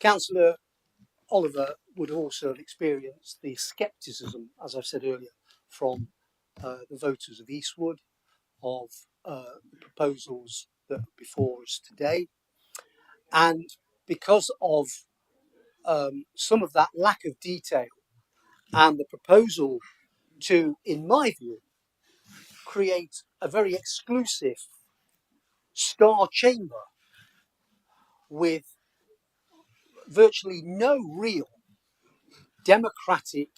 Councillor Oliver would also have experienced the scepticism, as I've said earlier, from the voters of Eastwood, of the proposals that are before us today. And because of some of that lack of detail and the proposal to, in my view, create a very exclusive star chamber with virtually no real democratic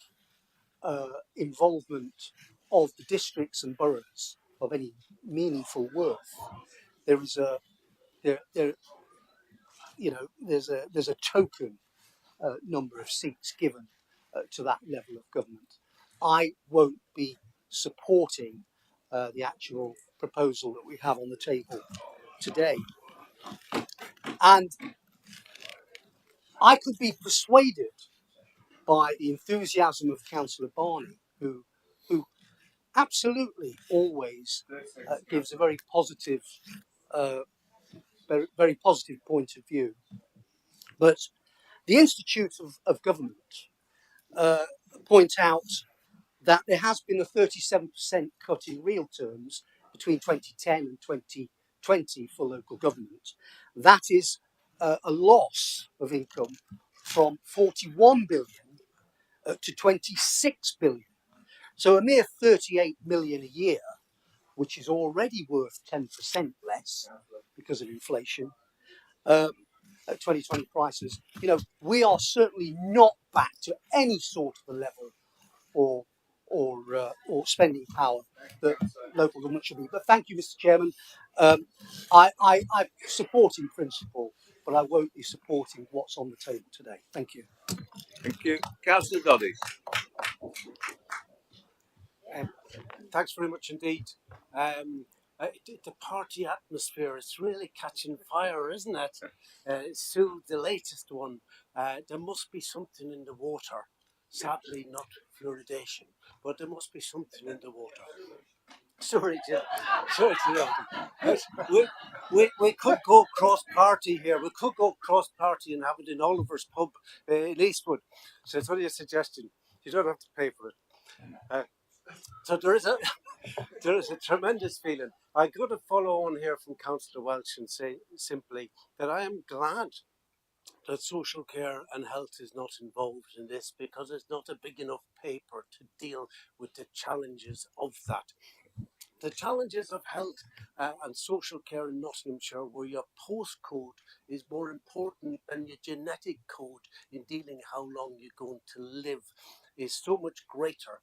involvement of the districts and boroughs of any meaningful worth. There's a token number of seats given to that level of government. I won't be supporting the actual proposal that we have on the table today. And I could be persuaded by the enthusiasm of Councillor Barney, who absolutely always gives a very positive point of view. But the Institute of Government point out that there has been a 37% cut in real terms between 2010 and 2020 for local government. That is a loss of income from 41 billion to 26 billion. So a mere 38 million a year, which is already worth 10% less because of inflation, at 2020 prices. You know, we are certainly not back to any sort of a level or spending power that local government should be. But thank you, Mr. Chairman. I support in principle, but I won't be supporting what's on the table today. Thank you. Thank you. Councillor Doddy. Thanks very much indeed. The party atmosphere is really catching fire, isn't it? It's still the latest one. There must be something in the water. Sadly, not fluoridation, but there must be something in the water. Sorry, Jim. Sorry, we could go cross-party here. We could go cross-party and have it in Oliver's pub in Eastwood. So it's only a suggestion. You don't have to pay for it. So there is a tremendous feeling. I'm going to follow on here from Councillor Welch and say simply that I am glad that social care and health is not involved in this, because it's not a big enough paper to deal with the challenges of that. The challenges of health and social care in Nottinghamshire, where your postcode is more important than your genetic code in dealing how long you're going to live, is so much greater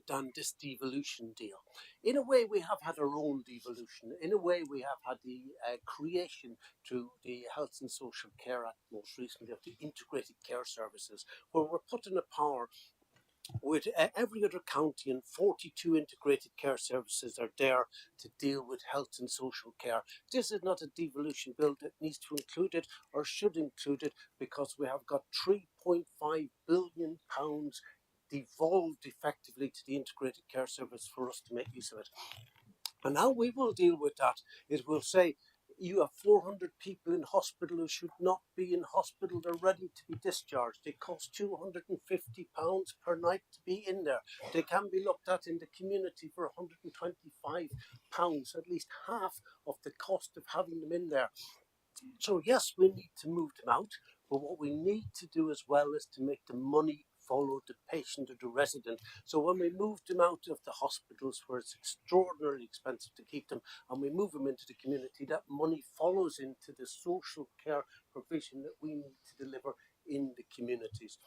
than this devolution deal. In a way, we have had our own devolution. In a way, we have had the creation through the Health and Social Care Act, most recently, of the integrated care services, where we're putting a power with every other county, and 42 integrated care services are there to deal with health and social care. This is not a devolution bill that needs to include it or should include it, because we have got £3.5 billion devolved effectively to the integrated care service for us to make use of it. And how we will deal with that is we'll say, you have 400 people in hospital who should not be in hospital. They're ready to be discharged. They cost £250 per night to be in there. They can be looked at in the community for £125, at least half of the cost of having them in there. So yes, we need to move them out, but what we need to do as well is to make the money follow the patient or the resident. So when we move them out of the hospitals where it's extraordinarily expensive to keep them, and we move them into the community, that money follows into the social care provision that we need to deliver in the communities.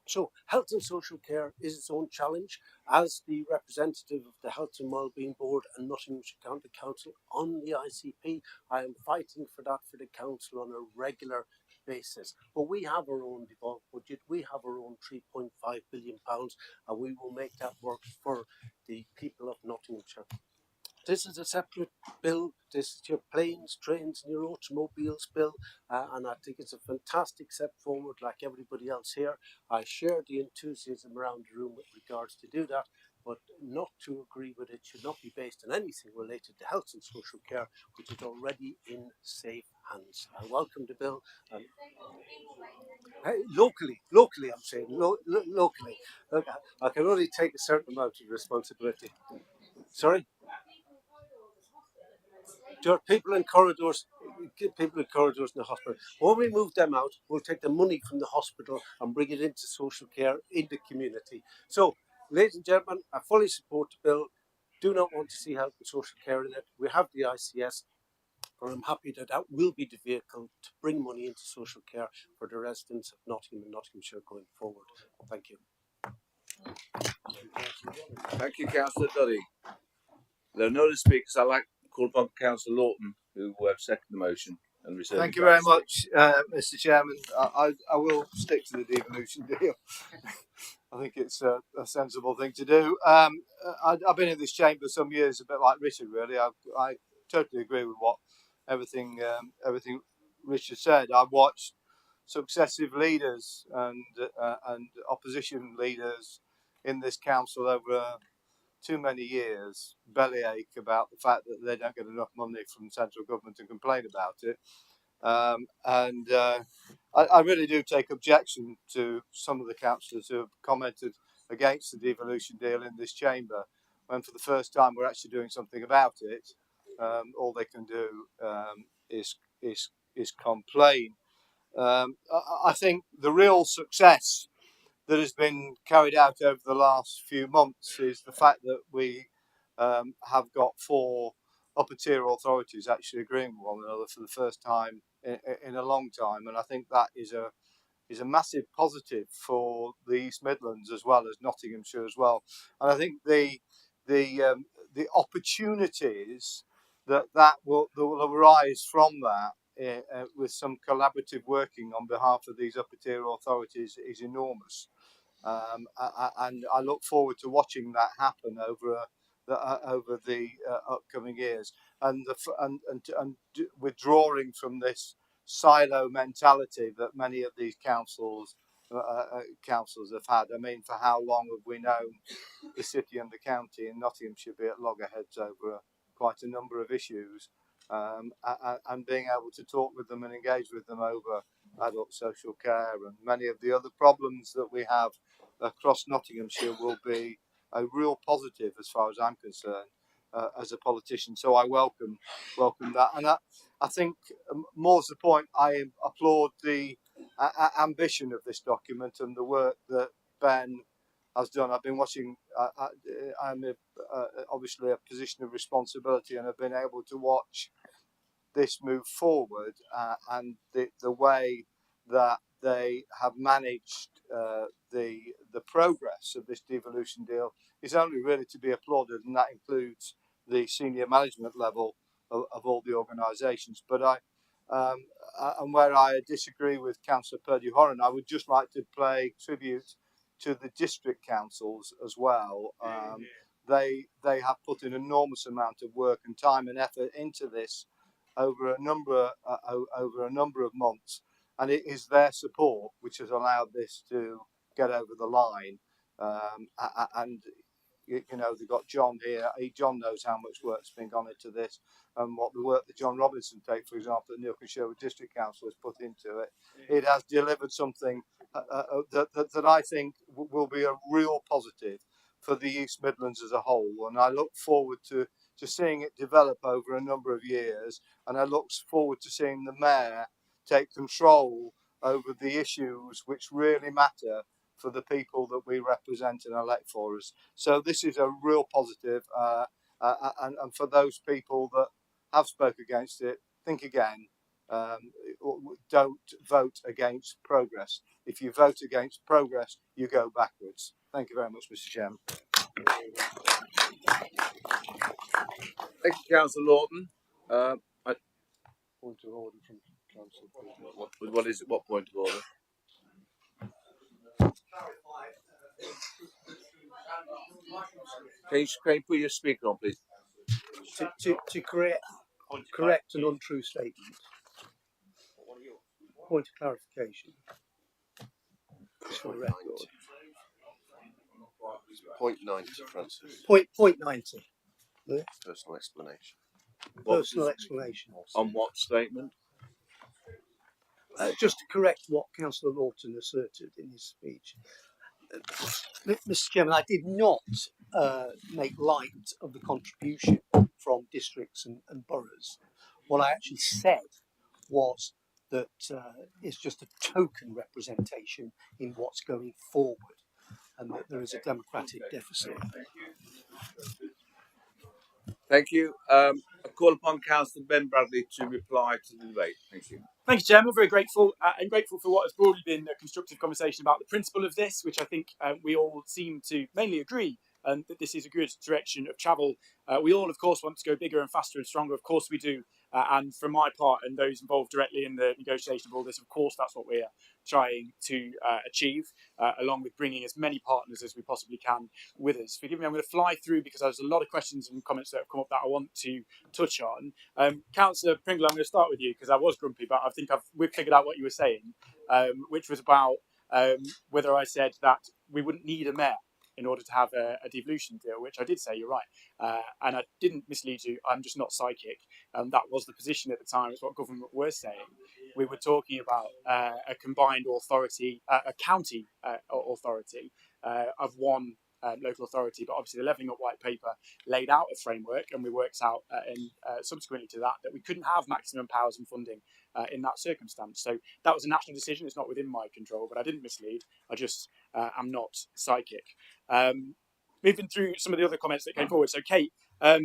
So health and social care is its own challenge. As the representative of the Health and Wellbeing Board and Nottinghamshire County Council on the ICP, I am fighting for that for the council on a regular basis. But we have our own devolved budget. We have our own £3.5 billion, and we will make that work for the people of Nottinghamshire. This is a separate bill. This is your planes, trains and your automobiles bill, and I think it's a fantastic step forward like everybody else here. I share the enthusiasm around the room with regards to do that, but not to agree with it should not be based on anything related to health and social care, which is already in safe hands. I welcome the bill. Locally, I'm saying, locally. Look, I can only take a certain amount of responsibility. Sorry? There are people in corridors in the hospital. When we move them out, we'll take the money from the hospital and bring it into social care in the community. So, ladies and gentlemen, I fully support the bill. Do not want to see health and social care in it. We have the ICS, and I'm happy that that will be the vehicle to bring money into social care for the residents of Nottingham and Nottinghamshire going forward. Thank you. Thank you, Councillor Duddy. There are no other speakers. I'd like to call upon Councillor Lawton, who seconded the motion and reserve. Thank you very much, Mr. Chairman. I will stick to the devolution deal. I think it's a sensible thing to do. I've been in this chamber some years, a bit like Richard, really. I totally agree with what everything Richard said. I've watched successive leaders and opposition leaders in this council over too many years bellyache about the fact that they don't get enough money from central government and complain about it. I really do take objection to some of the councillors who have commented against the devolution deal in this chamber, when for the first time we're actually doing something about it. All they can do is complain. I think the real success that has been carried out over the last few months is the fact that we have got 4 upper tier authorities actually agreeing with one another for the first time in a long time, and I think that is a massive positive for the East Midlands as well as Nottinghamshire as well. And I think the opportunities that will arise from that with some collaborative working on behalf of these upper tier authorities is enormous. And I look forward to watching that happen over the upcoming years, and withdrawing from this silo mentality that many of these councils have had. I mean, for how long have we known the city and the county in Nottinghamshire be at loggerheads over quite a number of issues, and being able to talk with them and engage with them over adult social care and many of the other problems that we have across Nottinghamshire will be a real positive as far as I'm concerned as a politician. So I welcome that, and I think more to the point, I applaud the ambition of this document and the work that Ben has done. I've been watching. I'm obviously a position of responsibility, and I've been able to watch this move forward, and the way that they have managed the progress of this devolution deal is only really to be applauded, and that includes the senior management level of all the organisations. But and where I disagree with Councillor Purdy-Horan, I would just like to pay tribute to the district councils as well. They have put an enormous amount of work and time and effort into this over a number of months, and it is their support which has allowed this to get over the line. And you know, they've got John here. John knows how much work's been gone into this, and what the work that John Robinson take, for example, the Newark and Sherwood District Council has put into it. It has delivered something that I think will be a real positive for the East Midlands as a whole, and I look forward to seeing it develop over a number of years, and I look forward to seeing the mayor take control over the issues which really matter for the people that we represent and elect for us. So this is a real positive, and for those people that have spoke against it, think again. Don't vote against progress. If you vote against progress, you go backwards. Thank you very much, Mr. Chairman. Thank you, Councillor Lawton. Point of order from Councillor. What is it? What point of order? Can you put your speaker on, please? To correct an untrue statement. Point of clarification. For the record. Point 90, Francis. Point 90. Personal explanation. Personal explanation. On what statement? Just to correct what Councillor Lawton asserted in his speech. Mr. Chairman, I did not make light of the contribution from districts and boroughs. What I actually said was that it's just a token representation in what's going forward, and that there is a democratic deficit. Thank you. I call upon Councillor Ben Bradley to reply to the debate. Thank you. Thank you, Chairman. Very grateful and grateful for what has broadly been a constructive conversation about the principle of this, which I think we all seem to mainly agree that this is a good direction of travel. We all, of course, want to go bigger and faster and stronger. Of course we do. And from my part and those involved directly in the negotiation of all this, of course, that's what we're trying to achieve, along with bringing as many partners as we possibly can with us. Forgive me, I'm going to fly through because there's a lot of questions and comments that have come up that I want to touch on. Councillor Pringle, I'm going to start with you because I was grumpy, but I think we've figured out what you were saying, which was about whether I said that we wouldn't need a mayor in order to have a devolution deal, which I did say, you're right. And I didn't mislead you, I'm just not psychic. That was the position at the time, it's what government were saying. We were talking about a combined authority, a county authority of one local authority, but obviously the Levelling Up White Paper laid out a framework, and we worked out subsequently to that we couldn't have maximum powers and funding in that circumstance. So that was a national decision, it's not within my control, but I didn't mislead, I just am not psychic. Moving through some of the other comments that came forward. So Kate, are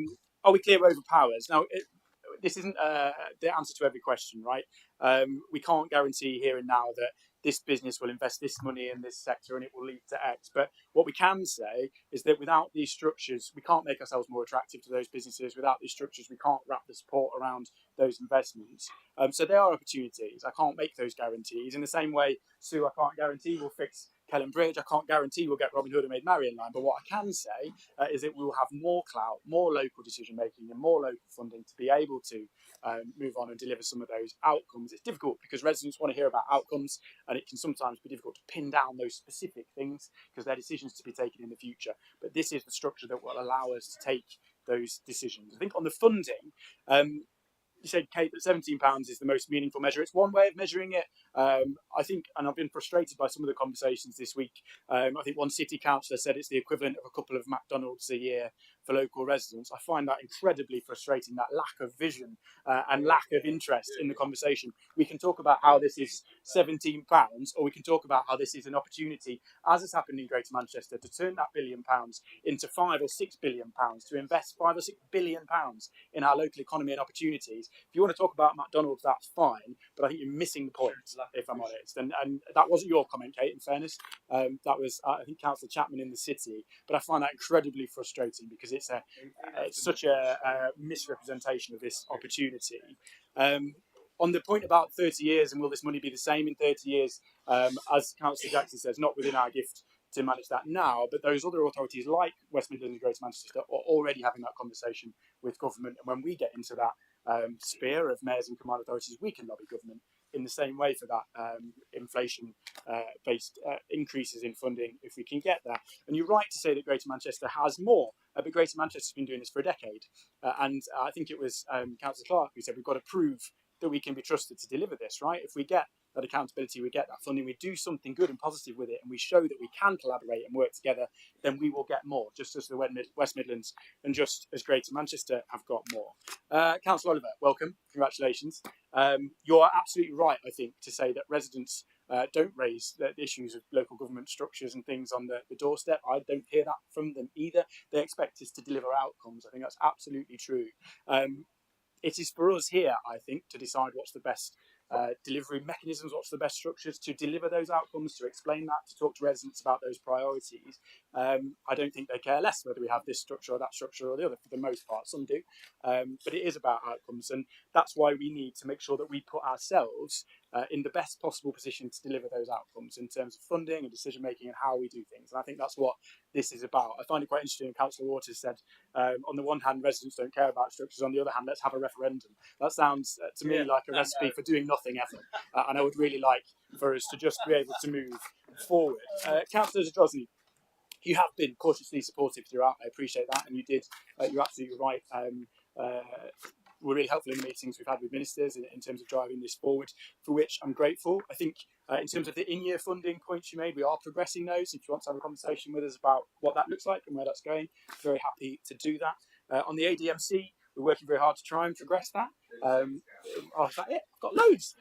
we clear over powers? Now, this isn't the answer to every question, right? We can't guarantee here and now that this business will invest this money in this sector and it will lead to X. But what we can say is that without these structures, we can't make ourselves more attractive to those businesses. Without these structures, we can't wrap the support around those investments. So there are opportunities. I can't make those guarantees. In the same way, Sue, I can't guarantee we'll fix Kelham Bridge. I can't guarantee we'll get Robin Hood and Maid Marian line. But what I can say is that we will have more clout, more local decision making and more local funding to be able to move on and deliver some of those outcomes. It's difficult because residents want to hear about outcomes, and it can sometimes be difficult to pin down those specific things because they're decisions to be taken in the future. But this is the structure that will allow us to take those decisions. I think on the funding, you said, Kate, that £17 is the most meaningful measure. It's one way of measuring it. I think, and I've been frustrated by some of the conversations this week. I think one city councillor said it's the equivalent of a couple of McDonald's a year for local residents. I find that incredibly frustrating, that lack of vision and lack of interest in the conversation. We can talk about how this is £17, or we can talk about how this is an opportunity, as has happened in Greater Manchester, to turn that £1 billion into £5 or £6 billion, to invest £5 or £6 billion in our local economy and opportunities. If you want to talk about McDonald's, that's fine, but I think you're missing the point, if I'm honest. And that wasn't your comment, Kate, in fairness. That was, I think, Councillor Chapman in the city. But I find that incredibly frustrating because it's such a misrepresentation of this opportunity. On the point about 30 years and will this money be the same in 30 years, as Councillor Jackson says, not within our gift to manage that now, but those other authorities like West Midlands and Greater Manchester are already having that conversation with government, and when we get into that sphere of mayors and command authorities, we can lobby government in the same way for that inflation-based increases in funding if we can get there. And you're right to say that Greater Manchester has more, but Greater Manchester's been doing this for a decade. And I think it was Councillor Clark who said we've got to prove that we can be trusted to deliver this, right? If we get that accountability, we get that funding, we do something good and positive with it, and we show that we can collaborate and work together, then we will get more, just as the West Midlands and just as Greater Manchester have got more. Councillor Oliver, welcome, congratulations. You're absolutely right, I think, to say that residents don't raise the issues of local government structures and things on the doorstep. I don't hear that from them either. They expect us to deliver outcomes. I think that's absolutely true. It is for us here, I think, to decide what's the best delivery mechanisms, what's the best structures to deliver those outcomes, to explain that, to talk to residents about those priorities. I don't think they care less whether we have this structure or that structure or the other, for the most part. Some do. But it is about outcomes. And that's why we need to make sure that we put ourselves in the best possible position to deliver those outcomes in terms of funding and decision making and how we do things. And I think that's what this is about. I find it quite interesting. Councillor Waters said, on the one hand, residents don't care about structures. On the other hand, let's have a referendum. That sounds to me like a recipe for doing nothing ever. And I would really like for us to just be able to move forward. Councillor Zadrozny, you have been cautiously supportive throughout. I appreciate that, and you did. You're absolutely right. We're really helpful in the meetings we've had with ministers in terms of driving this forward, for which I'm grateful. I think in terms of the in-year funding points you made, we are progressing those. If you want to have a conversation with us about what that looks like and where that's going, very happy to do that. On the ADMC, we're working very hard to try and progress that. Is that it? I've got loads.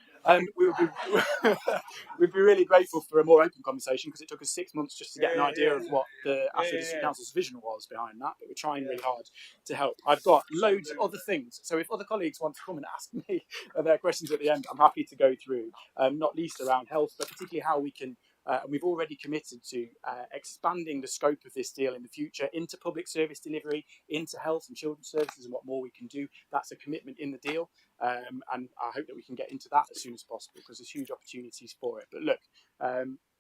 We'd be really grateful for a more open conversation, because it took us 6 months just to get an idea of what the Ashford District Council's vision was behind that, but we're trying really hard to help. I've got loads of other things, so if other colleagues want to come and ask me their questions at the end, I'm happy to go through, not least around health, but particularly how we can, and we've already committed to expanding the scope of this deal in the future into public service delivery, into health and children's services, and what more we can do. That's a commitment in the deal. And I hope that we can get into that as soon as possible, because there's huge opportunities for it. But look,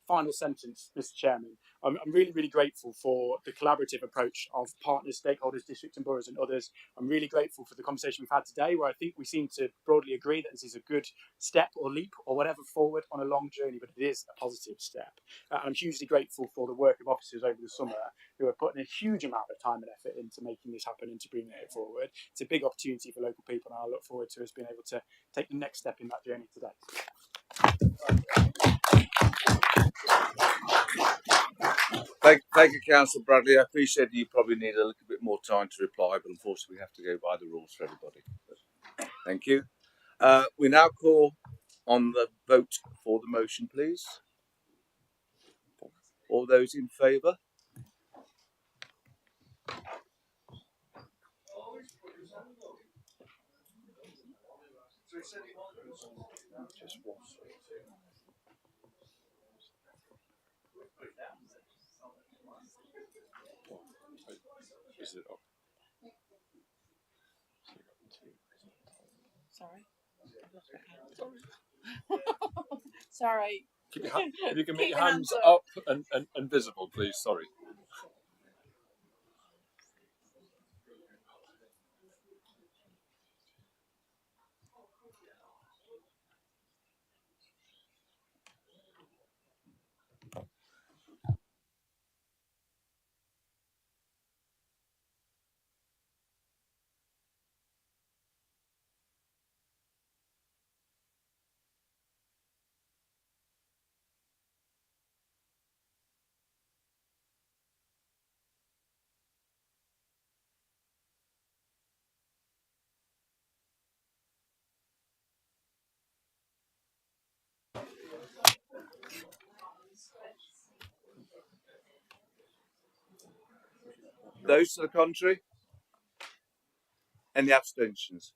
final sentence, Mr. Chairman. I'm really, really grateful for the collaborative approach of partners, stakeholders, districts and boroughs and others. I'm really grateful for the conversation we've had today, where I think we seem to broadly agree that this is a good step or leap or whatever forward on a long journey, but it is a positive step. I'm hugely grateful for the work of officers over the summer who are putting a huge amount of time and effort into making this happen and to bringing it forward. It's a big opportunity for local people, and I look forward to us being able to take the next step in that journey today. Thank you, Councillor Bradley. I appreciate you probably need a little bit more time to reply, but unfortunately we have to go by the rules for everybody. Thank you. We now call on the vote for the motion, please. All those in favour? Sorry. Sorry. Keep your if you can make Keep your your hands hands up and visible, please. Sorry. Those to the contrary? Any abstentions?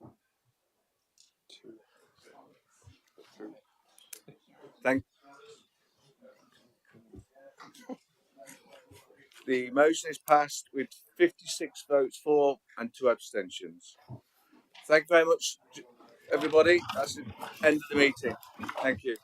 The motion is passed with 56 votes for and 2 abstentions. Thank you very much, everybody. That's the end of the meeting. Thank you.